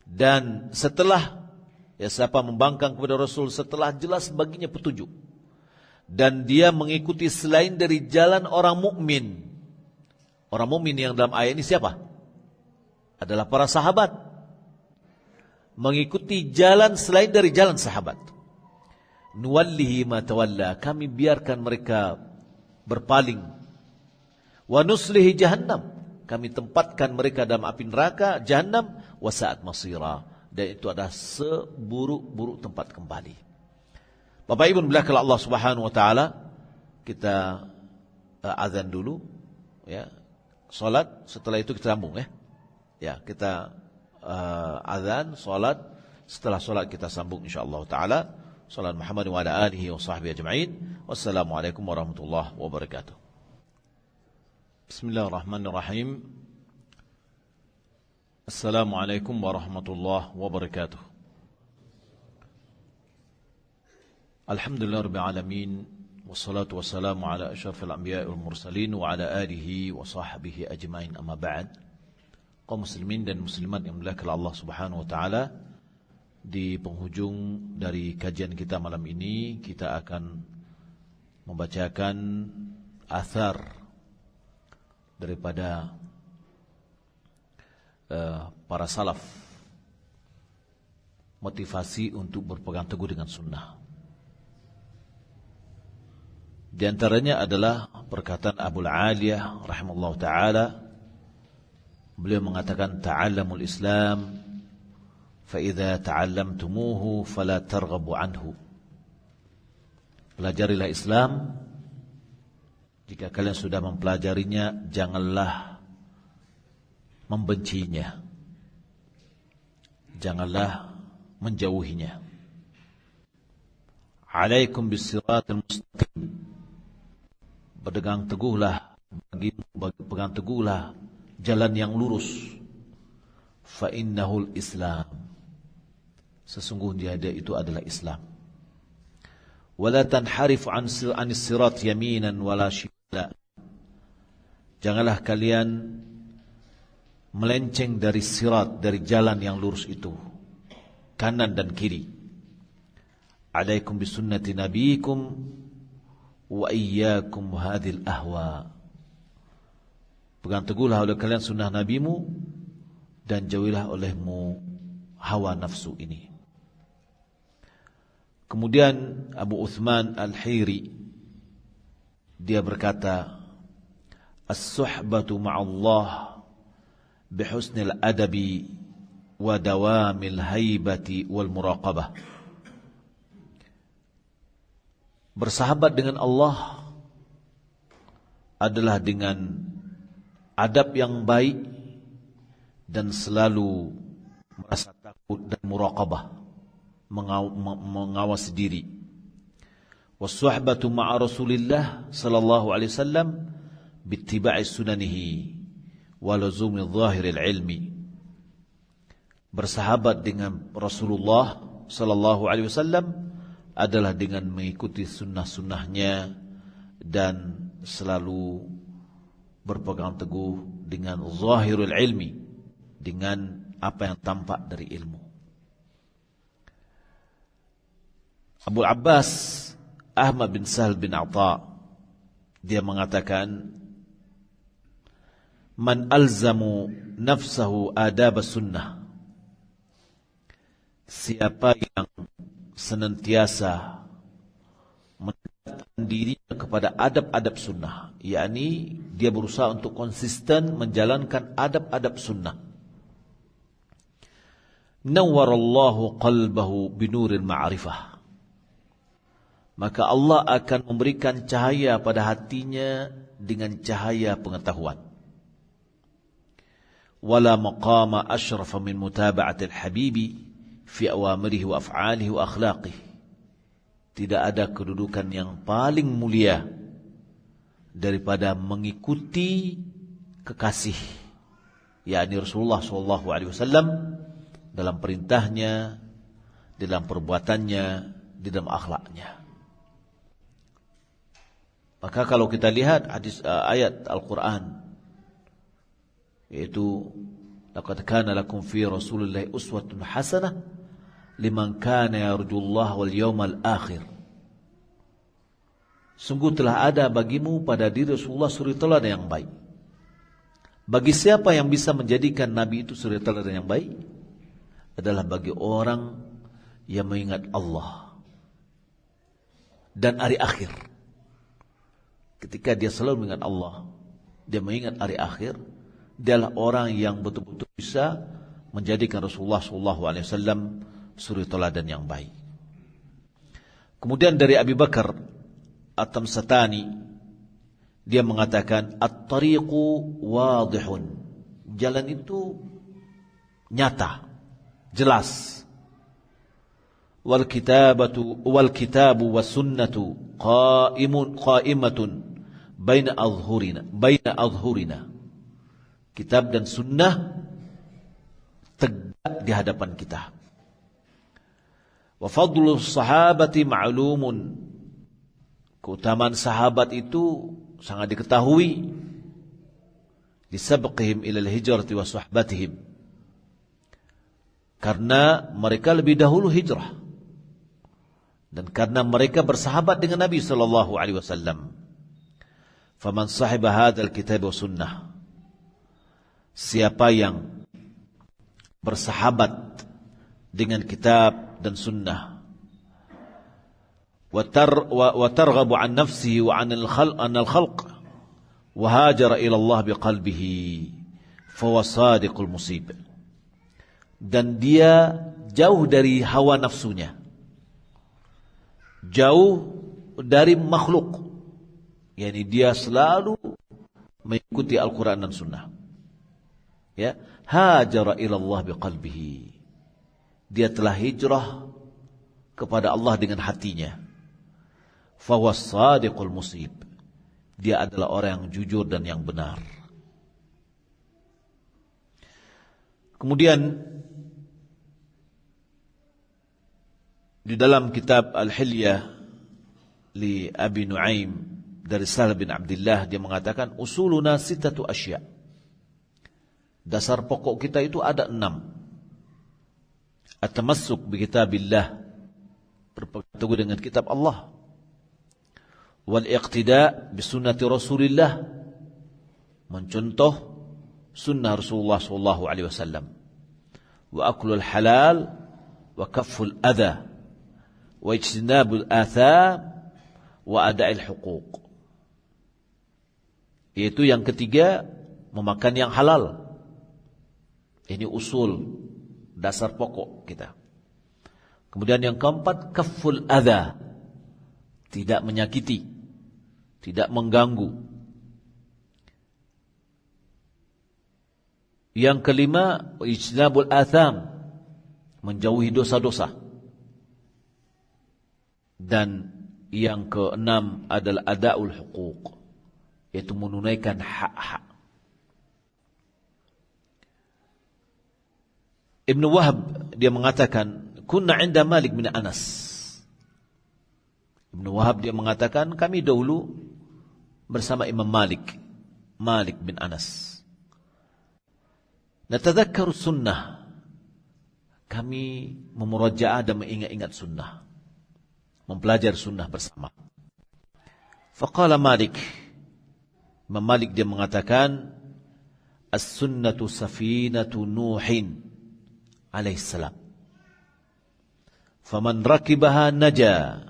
dan siapa membangkang kepada Rasul setelah jelas baginya petunjuk, dan dia mengikuti selain dari jalan orang mukmin. Orang mukmin yang dalam ayat ini siapa? Adalah para sahabat. Mengikuti jalan selain dari jalan sahabat. Nuwallihi ma tawalla, kami biarkan mereka berpaling. Wa nuslihi jahannam, kami tempatkan mereka dalam api neraka jahannam. Wa sa'at masira, dan itu adalah seburuk-buruk tempat kembali. Bapak Ibu belakang Allah Subhanahu wa taala, kita azan dulu ya. Salat, setelah itu kita sambung ya. Ya, kita azan, salat, setelah salat kita sambung insyaallah taala. Salat Muhammad wa ala alihi wa sahbihi ajma'in. Wassalamualaikum warahmatullahi wabarakatuh. Bismillahirrahmanirrahim. Assalamualaikum warahmatullahi wabarakatuh. Alhamdulillah rabbil alamin, wassalatu wassalamu ala asyrafil anbiya'i wal mursalin wa ala alihi wa sahbihi ajmain, amma ba'd. Kaum muslimin dan muslimat yang dimuliakan Allah Subhanahu wa taala, di penghujung dari kajian kita malam ini kita akan membacakan athar daripada para salaf, motivasi untuk berpegang teguh dengan sunnah. Di antaranya adalah perkataan Abu Aliyah rahimahullah ta'ala. Beliau mengatakan, ta'allamul Islam fa idza ta'allamtumuhu fala targhabu anhu. Pelajarilah Islam, jika kalian sudah mempelajarinya janganlah membencinya, janganlah menjauhinya. Alaikum bis-siratal mustaqim, berpegang teguhlah jalan yang lurus. Fa innahul Islam, sesungguhnya dia itu adalah Islam. Wala tanharif an sirat yaminan wala shimala, janganlah kalian melenceng dari sirat, dari jalan yang lurus itu, kanan dan kiri. Alaikum bisunnati nabiyikum wa iyyakum hadhil ahwa, pegang teguhlah oleh kalian sunnah nabimu dan jauhilah olehmu hawa nafsu ini. Kemudian Abu Uthman Al-Hiri dia berkata, as-suhbatu ma'allah bihusnil adabi wa dawamil haibati wal muraqabah. Bersahabat dengan Allah adalah dengan adab yang baik dan selalu merasa takut dan muraqabah, mengawasi diri. Was-suhbatu ma'a Rasulillah sallallahu alaihi wasallam bittiba'i sunanihi wa lazumi dhahiril ilmi. Bersahabat dengan Rasulullah sallallahu alaihi wasallam adalah dengan mengikuti sunnah-sunnahnya dan selalu berpegang teguh dengan zahirul ilmi, dengan apa yang tampak dari ilmu. Abu Abbas Ahmad bin Sahal bin Atha, dia mengatakan, man alzamu nafsahu adab sunnah, siapa yang senantiasa mendekatkan dirinya kepada adab-adab sunnah, yakni dia berusaha untuk konsisten menjalankan adab-adab sunnah, nawwarallahu qalbahu binuril ma'rifah, maka Allah akan memberikan cahaya pada hatinya dengan cahaya pengetahuan. Wala maqama ashrafa min mutaba'atil habibi fi awamirihi wa af'alihi wa akhlaqihi. Tidak ada kedudukan yang paling mulia daripada mengikuti kekasih, yakni Rasulullah SAW dalam perintahnya, dalam perbuatannya, di dalam akhlaknya. Maka kalau kita lihat ayat Al-Quran, yaitu laqad kana lakum fi Rasulillahi uswatun hasanah liman kana yarjullaha wal yawmal akhir. Sungguh telah ada bagimu pada diri Rasulullah suri teladan yang baik. Bagi siapa yang bisa menjadikan Nabi itu suri teladan yang baik? Adalah bagi orang yang mengingat Allah dan hari akhir. Ketika dia selalu mengingat Allah, dia mengingat hari akhir, dialah orang yang betul-betul bisa menjadikan Rasulullah SAW suri teladan yang baik. Kemudian dari Abi Bakar At-Tamsatani, dia mengatakan, at-tariqu wadihun, jalan itu nyata, jelas. Wal kitabu was sunnatu qa'imatun baina adhhurina. Kitab dan sunnah tegak di hadapan kita. Wa fadlu sahabati ma'lumun, keutamaan sahabat itu sangat diketahui. Lisabqihim ilal hijrati wa suhbatihim, karena mereka lebih dahulu hijrah dan karena mereka bersahabat dengan Nabi sallallahu alaihi wasallam. Faman sahiba hadzal kitab wa sunnah, siapa yang bersahabat dengan kitab dan sunnah, wa targhabu an nafsihi wa an al-khalq wa hajara ila Allah biqalbihi fa huwa sadiqul musib, dan dia jauh dari hawa nafsunya, jauh dari makhluk, yakni dia selalu mengikuti Al-Quran dan Sunnah. Ya, hajara ilallah biqalbihi, dia telah hijrah kepada Allah dengan hatinya. Fahuwa sadiqul musib, dia adalah orang yang jujur dan yang benar. Kemudian di dalam kitab Al-Hilyah li Abi Nuaim dari Sahl bin Abdullah, dia mengatakan, usuluna sittatu asya, dasar pokok kita itu ada 6. At-tamassuk bi kitabillah, berpegang teguh dengan kitab Allah. Wal iqtida bi sunnati Rasulillah, mencontoh sunnah Rasulullah sallallahu alaihi wasallam. Wa aklul halal wa kafful adha wa ijtinabul atham wa ada'il huquq. Yaitu yang ketiga, memakan yang halal. Ini usul, dasar pokok kita. Kemudian yang keempat, kafful adha. Tidak menyakiti, tidak mengganggu. Yang kelima, ijtinabul atham. Menjauhi dosa-dosa. Dan yang keenam adalah adaul huquq, yaitu menunaikan hak-hak. Ibn Wahab dia mengatakan, kunna 'inda Malik bin Anas. Ibn Wahab dia mengatakan, kami dahulu bersama Imam Malik bin Anas. Natadzakkaru sunnah. Kami memuraja'ah dan mengingat-ingat sunnah. Mempelajari sunnah bersama. Faqala Malik. Imam Malik dia mengatakan, as-sunnatu safinatu Nuhin alaihissalam. Faman rakibaha naja,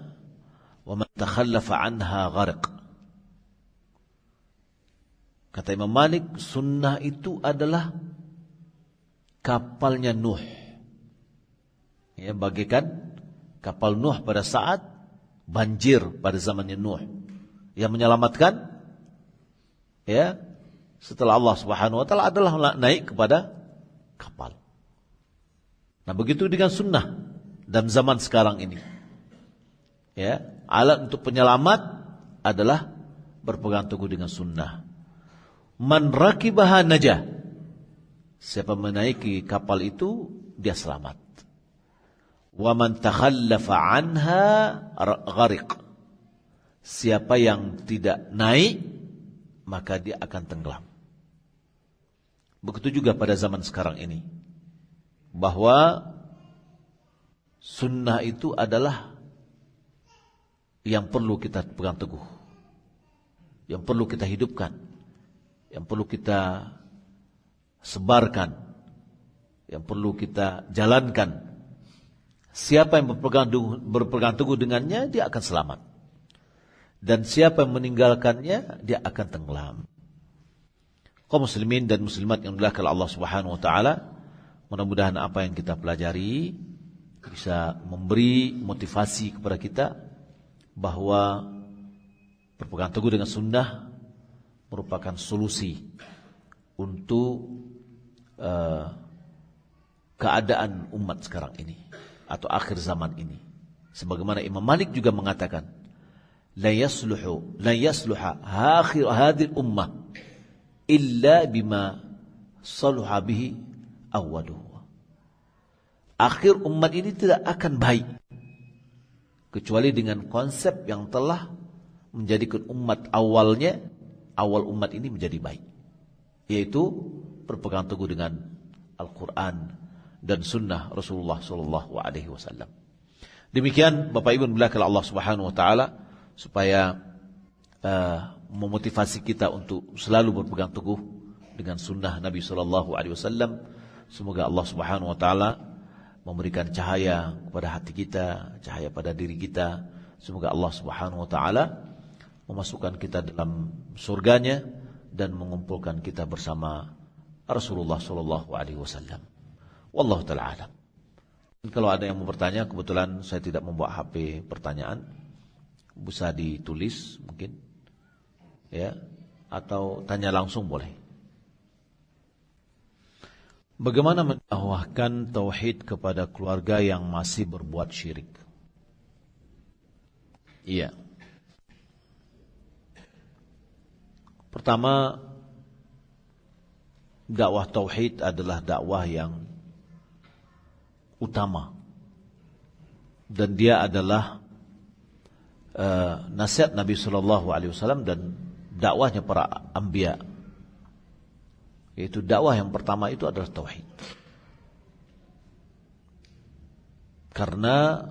wa man takhallafa anha gharq. Kata Imam Malik, sunnah itu adalah kapalnya Nuh. Ya, bagaikan kapal Nuh pada saat banjir pada zamannya Nuh. Yang menyelamatkan, ya, setelah Allah Subhanahu wa taala adalah naik kepada kapal. Nah, begitu dengan sunnah dalam zaman sekarang ini. Ya, alat untuk penyelamat adalah berpegang teguh dengan sunnah. Man rakibaha najah. Siapa menaiki kapal itu, dia selamat. Wa man takhallafa anha ghariq. Siapa yang tidak naik, maka dia akan tenggelam. Begitu juga pada zaman sekarang ini. Bahwa sunnah itu adalah yang perlu kita pegang teguh, yang perlu kita hidupkan, yang perlu kita sebarkan, yang perlu kita jalankan. Siapa yang berpegang teguh dengannya, dia akan selamat. Dan siapa yang meninggalkannya, dia akan tenggelam. Kaum muslimin dan muslimat yang dimuliakan Allah Subhanahu wa taala, mudah-mudahan apa yang kita pelajari bisa memberi motivasi kepada kita bahwa berpegang teguh dengan sunnah merupakan solusi untuk keadaan umat sekarang ini atau akhir zaman ini. Sebagaimana Imam Malik juga mengatakan, la yasluha akhir hadhihi ummah illa bima saluha bihi awwaluhu. Akhir umat ini tidak akan baik kecuali dengan konsep yang telah menjadikan awal umat ini menjadi baik, yaitu berpegang teguh dengan Al-Quran dan sunnah Rasulullah SAW. Demikian Bapak Ibu dimuliakan Allah Subhanahu wa taala, supaya memotivasi kita untuk selalu berpegang teguh dengan sunnah Nabi SAW. Semoga Allah Subhanahu wa taala memberikan cahaya kepada hati kita, cahaya pada diri kita. Semoga Allah Subhanahu wa taala memasukkan kita dalam surganya dan mengumpulkan kita bersama Rasulullah SAW. Wallahu ta'ala alam. Kalau ada yang mau bertanya, kebetulan saya tidak membawa HP pertanyaan, bisa ditulis mungkin, ya, atau tanya langsung boleh. Bagaimana mendakwahkan tauhid kepada keluarga yang masih berbuat syirik? Iya. Pertama, dakwah tauhid adalah dakwah yang utama, dan dia adalah nasihat Nabi SAW dan dakwahnya para anbiya. Yaitu dakwah yang pertama itu adalah tauhid. Karena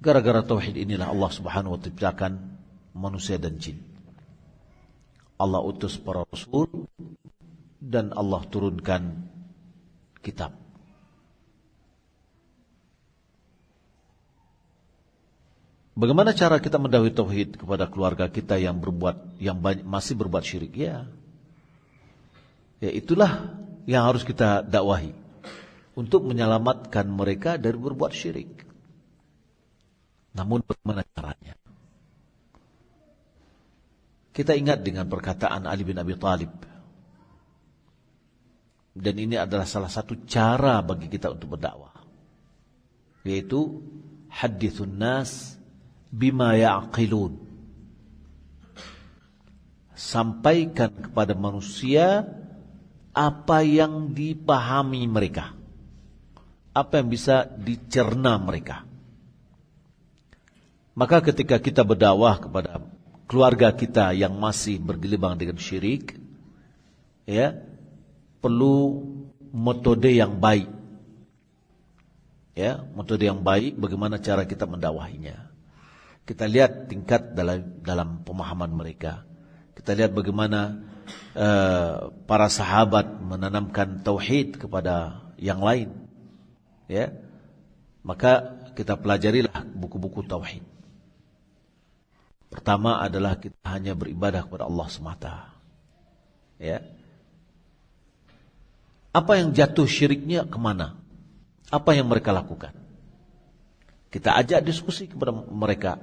gara-gara tauhid inilah Allah Subhanahu wa taala ciptakan manusia dan jin. Allah utus para rasul dan Allah turunkan kitab. Bagaimana cara kita mendakwahi tauhid kepada keluarga kita yang masih berbuat syirik? Ya itulah yang harus kita dakwahi untuk menyelamatkan mereka dari berbuat syirik. Namun bagaimana caranya? Kita ingat dengan perkataan Ali bin Abi Thalib. Dan ini adalah salah satu cara bagi kita untuk berdakwah, yaitu hadithun nas bima ya'qilun. Sampaikan kepada manusia apa yang dipahami mereka, apa yang bisa dicerna mereka. Maka ketika kita berdakwah kepada keluarga kita yang masih bergelimang dengan syirik, ya, perlu metode yang baik. Ya, metode yang baik bagaimana cara kita mendakwahinya. Kita lihat tingkat dalam pemahaman mereka. Kita lihat bagaimana para sahabat menanamkan tauhid kepada yang lain. Ya. Maka kita pelajarilah buku-buku tauhid. Pertama adalah kita hanya beribadah kepada Allah semata. Ya. Apa yang jatuh syiriknya kemana? Apa yang mereka lakukan? Kita ajak diskusi kepada mereka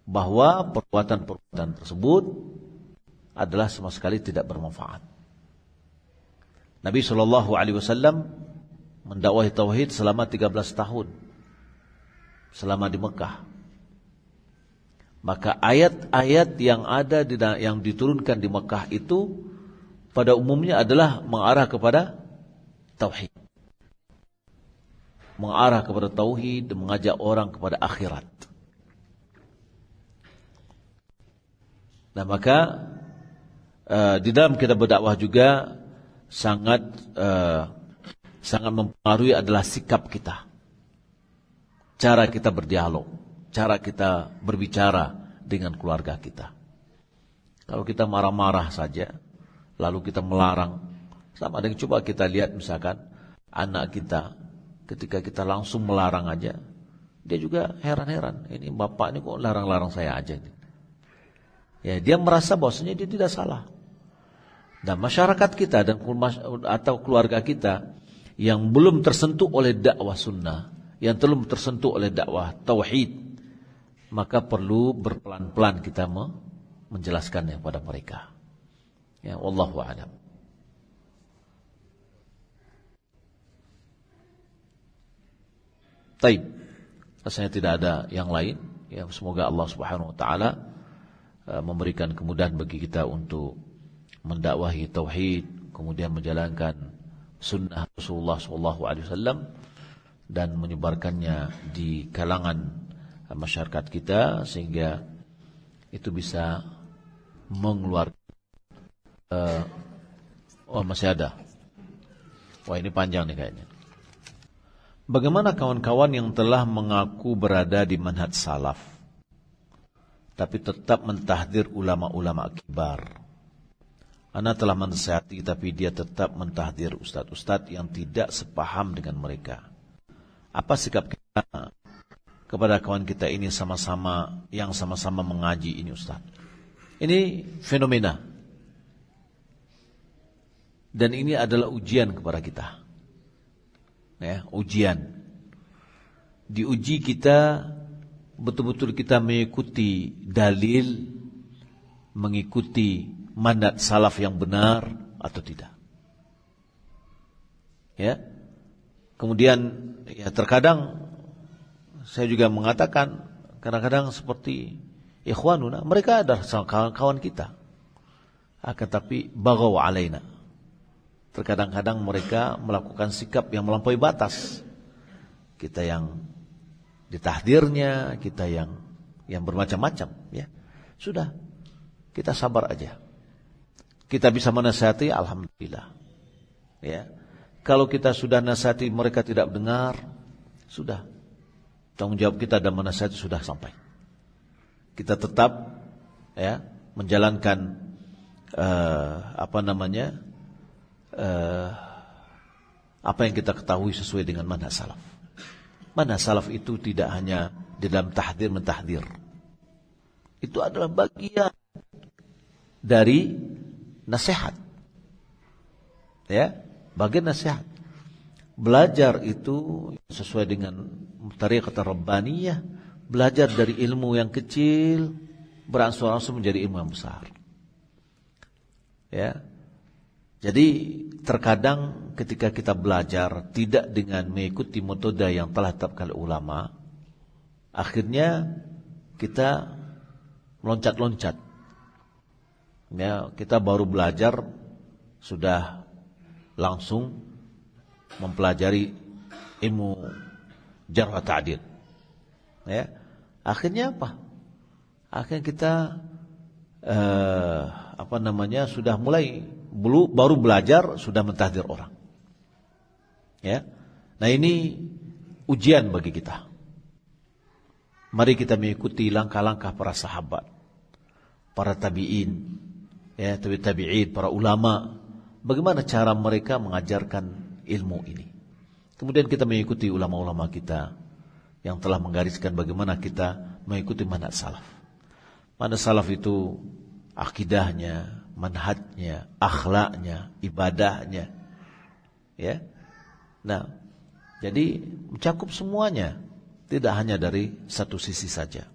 bahwa perbuatan-perbuatan tersebut adalah sama sekali tidak bermanfaat. Nabi SAW mendakwahi tauhid selama 13 tahun selama di Mekah. Maka ayat-ayat yang ada yang diturunkan di Mekah itu pada umumnya adalah mengarah kepada tauhid. Mengarah kepada tauhid dan mengajak orang kepada akhirat. Nah, maka di dalam kita berdakwah juga sangat mempengaruhi adalah sikap kita. Cara kita berdialog, cara kita berbicara dengan keluarga kita. Kalau kita marah-marah saja, lalu kita melarang, sama dengan coba kita lihat misalkan anak kita, ketika kita langsung melarang aja, dia juga heran-heran, ini bapak ini kok larang-larang saya aja. Ya, dia merasa bahwasanya dia tidak salah. Dan masyarakat kita atau keluarga kita yang belum tersentuh oleh dakwah sunnah, yang belum tersentuh oleh dakwah tauhid, maka perlu berpelan-pelan kita menjelaskannya kepada mereka. Ya, wallahu a'lam. Taib. Rasanya tidak ada yang lain. Ya, semoga Allah Subhanahu wa taala memberikan kemudahan bagi kita untuk mendakwahi tauhid, kemudian menjalankan sunnah Rasulullah SAW dan menyebarkannya di kalangan masyarakat kita sehingga itu bisa mengeluarkan masih ada. Wah, ini panjang nih kayaknya. Bagaimana kawan-kawan yang telah mengaku berada di manhaj salaf tapi tetap mentahdir ulama-ulama kibar? Ana telah menasihati tapi dia tetap mentahdir ustadz-ustadz yang tidak sepaham dengan mereka. Apa sikap kita kepada kawan kita ini sama-sama mengaji ini ustadz? Ini fenomena. Dan ini adalah ujian kepada kita. Ya, ujian. Diuji kita betul-betul kita mengikuti dalil, mengikuti manhaj salaf yang benar atau tidak. Ya. Kemudian ya terkadang saya juga mengatakan kadang-kadang seperti ikhwanuna, mereka adalah kawan kita. Akan tapi baghaw alaina. Terkadang-kadang mereka melakukan sikap yang melampaui batas. Kita yang ditahdirnya, kita yang bermacam-macam, ya. Sudah, kita sabar aja. Kita bisa menasihati, alhamdulillah. Ya. Kalau kita sudah nasihati mereka tidak dengar, sudah. Tanggung jawab kita dan menasihati sudah sampai. Kita tetap ya menjalankan apa yang kita ketahui sesuai dengan manhaj salaf. Manhaj salaf itu tidak hanya di dalam tahdzir mentahdzir. Itu adalah bagian dari nasihat. Ya, bagian nasihat. Belajar itu sesuai dengan tariqat rabbaniyah, belajar dari ilmu yang kecil berangsur-angsur menjadi ilmu yang besar. Ya. Jadi terkadang ketika kita belajar tidak dengan mengikuti metode yang telah ditetapkan oleh ulama, akhirnya kita meloncat-loncat. Ya, kita baru belajar sudah langsung mempelajari ilmu jarh wa ta'dil. Ya. Akhirnya apa? Akhirnya kita sudah mulai baru belajar sudah mentahdzir orang. Ya. Nah, ini ujian bagi kita. Mari kita mengikuti langkah-langkah para sahabat, para tabi'in, ya, tabi'in, para ulama, bagaimana cara mereka mengajarkan ilmu ini. Kemudian kita mengikuti ulama-ulama kita yang telah menggariskan bagaimana kita mengikuti manhaj salaf. Manhaj salaf itu akidahnya, manhajnya, akhlaknya, ibadahnya. Ya. Nah, jadi mencakup semuanya, tidak hanya dari satu sisi saja.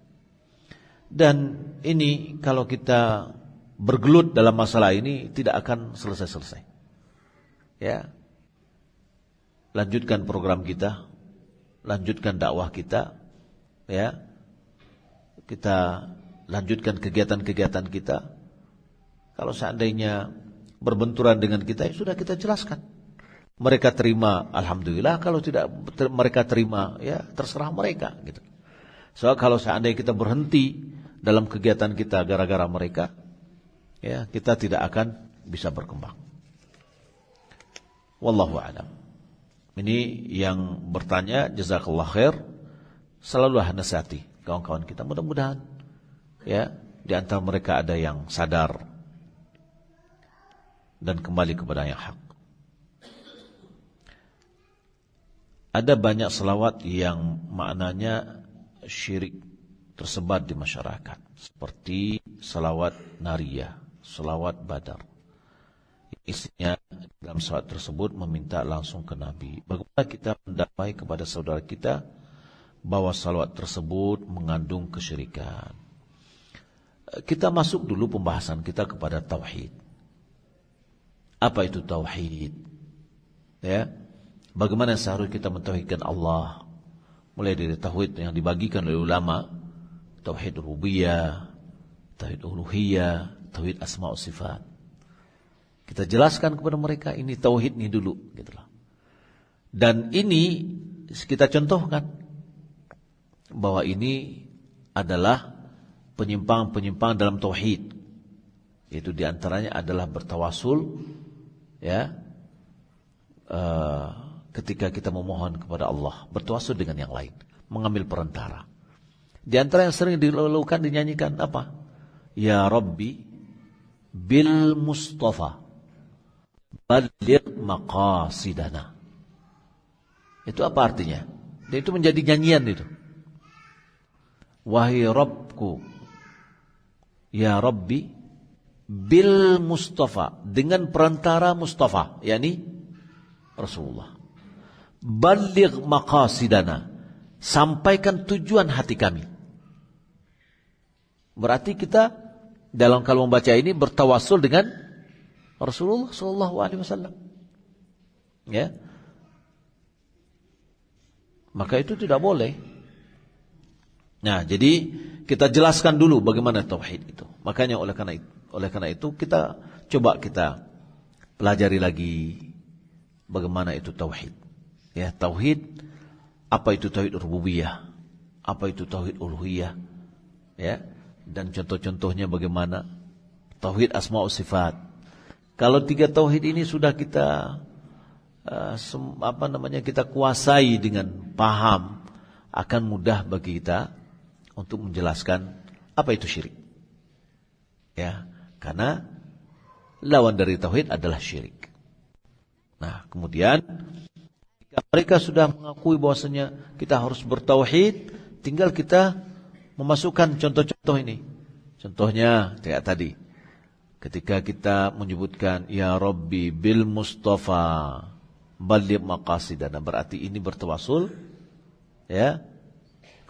Dan ini kalau kita bergelut dalam masalah ini tidak akan selesai-selesai. Ya. Lanjutkan program kita, lanjutkan dakwah kita, ya. Kita lanjutkan kegiatan-kegiatan kita. Kalau seandainya berbenturan dengan kita, ya sudah kita jelaskan. Mereka terima, alhamdulillah. Kalau tidak mereka terima, ya terserah mereka. Gitu. So kalau seandainya kita berhenti dalam kegiatan kita gara-gara mereka, ya kita tidak akan bisa berkembang. Wallahu a'lam. Ini yang bertanya, jazakallah khair. Selalulah nasihati kawan-kawan kita. Mudah-mudahan ya di antara mereka ada yang sadar dan kembali kepada yang hak. Ada banyak selawat yang maknanya syirik tersebar di masyarakat, seperti selawat nariyah, selawat badar. Isinya dalam selawat tersebut meminta langsung ke Nabi. Bagaimana kita mendamai kepada saudara kita bahwa selawat tersebut mengandung kesyirikan? Kita masuk dulu pembahasan kita kepada tauhid. Apa itu tauhid? Ya, bagaimana seharusnya kita mentauhidkan Allah? Mulai dari tauhid yang dibagikan oleh ulama, tauhid rububiyah, tauhid uluhiyah, tauhid asma wa sifat. Kita jelaskan kepada mereka ini tauhid ini dulu, gitulah. Dan ini kita contohkan bahwa ini adalah penyimpangan-penyimpangan dalam tauhid. Yaitu diantaranya adalah bertawasul, ya, ketika kita memohon kepada Allah, bertawasul dengan yang lain, mengambil perantara. Di antara yang sering dilakukan, dinyanyikan apa? Ya Rabbi bil Mustafa baligh maqasidana. Itu apa artinya? Dan itu menjadi nyanyian itu. Wahai Rabbku, ya Rabbi bil Mustafa, dengan perantara Mustafa, yakni Rasulullah. Baligh maqasidana, sampaikan tujuan hati kami. Berarti kita dalam kalau membaca ini bertawasul dengan Rasulullah sallallahu alaihi wasallam. Ya. Maka itu tidak boleh. Nah, jadi kita jelaskan dulu bagaimana tauhid itu. Makanya oleh karena itu kita coba kita pelajari lagi bagaimana itu tauhid. Ya, tauhid, apa itu tauhid rububiyah? Apa itu tauhid uluhiyah? Ya, dan contoh-contohnya bagaimana? Tauhid asma wa sifat. Kalau tiga tauhid ini sudah kita kita kuasai dengan paham, akan mudah bagi kita untuk menjelaskan apa itu syirik. Ya, karena lawan dari tauhid adalah syirik. Nah, kemudian jika mereka sudah mengakui bahwasanya kita harus bertauhid, tinggal kita memasukkan contoh-contoh ini. Contohnya kayak tadi, ketika kita menyebutkan ya Rabbi bil Mustafa balligh maqasidana, berarti ini bertawasul ya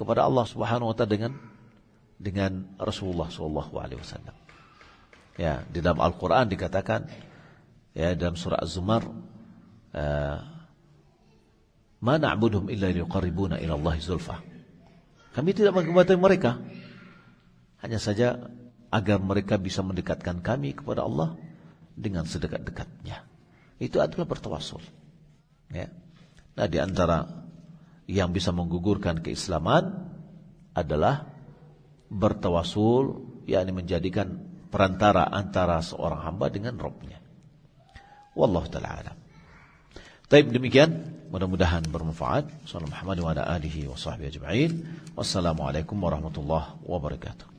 kepada Allah Subhanahu wa taala dengan Rasulullah sallallahu alaihi wasallam. Ya, di dalam Al-Qur'an dikatakan ya dalam surah Az-Zumar, ma na'buduhum illa liqarribuna ila Allah zulfa. Kami tidak mengibadati mereka hanya saja agar mereka bisa mendekatkan kami kepada Allah dengan sedekat-dekatnya. Itu adalah bertawasul. Ya. Nah, di antara yang bisa menggugurkan keislaman adalah bertawasul, yakni menjadikan perantara antara seorang hamba dengan Rabb-nya. Wallahu ta'ala alam. Baik, demikian, mudah-mudahan bermanfaat. Sallallahu Muhammad wa ala alihi wa sahbihi ajma'in. Wassalamualaikum warahmatullahi wabarakatuh.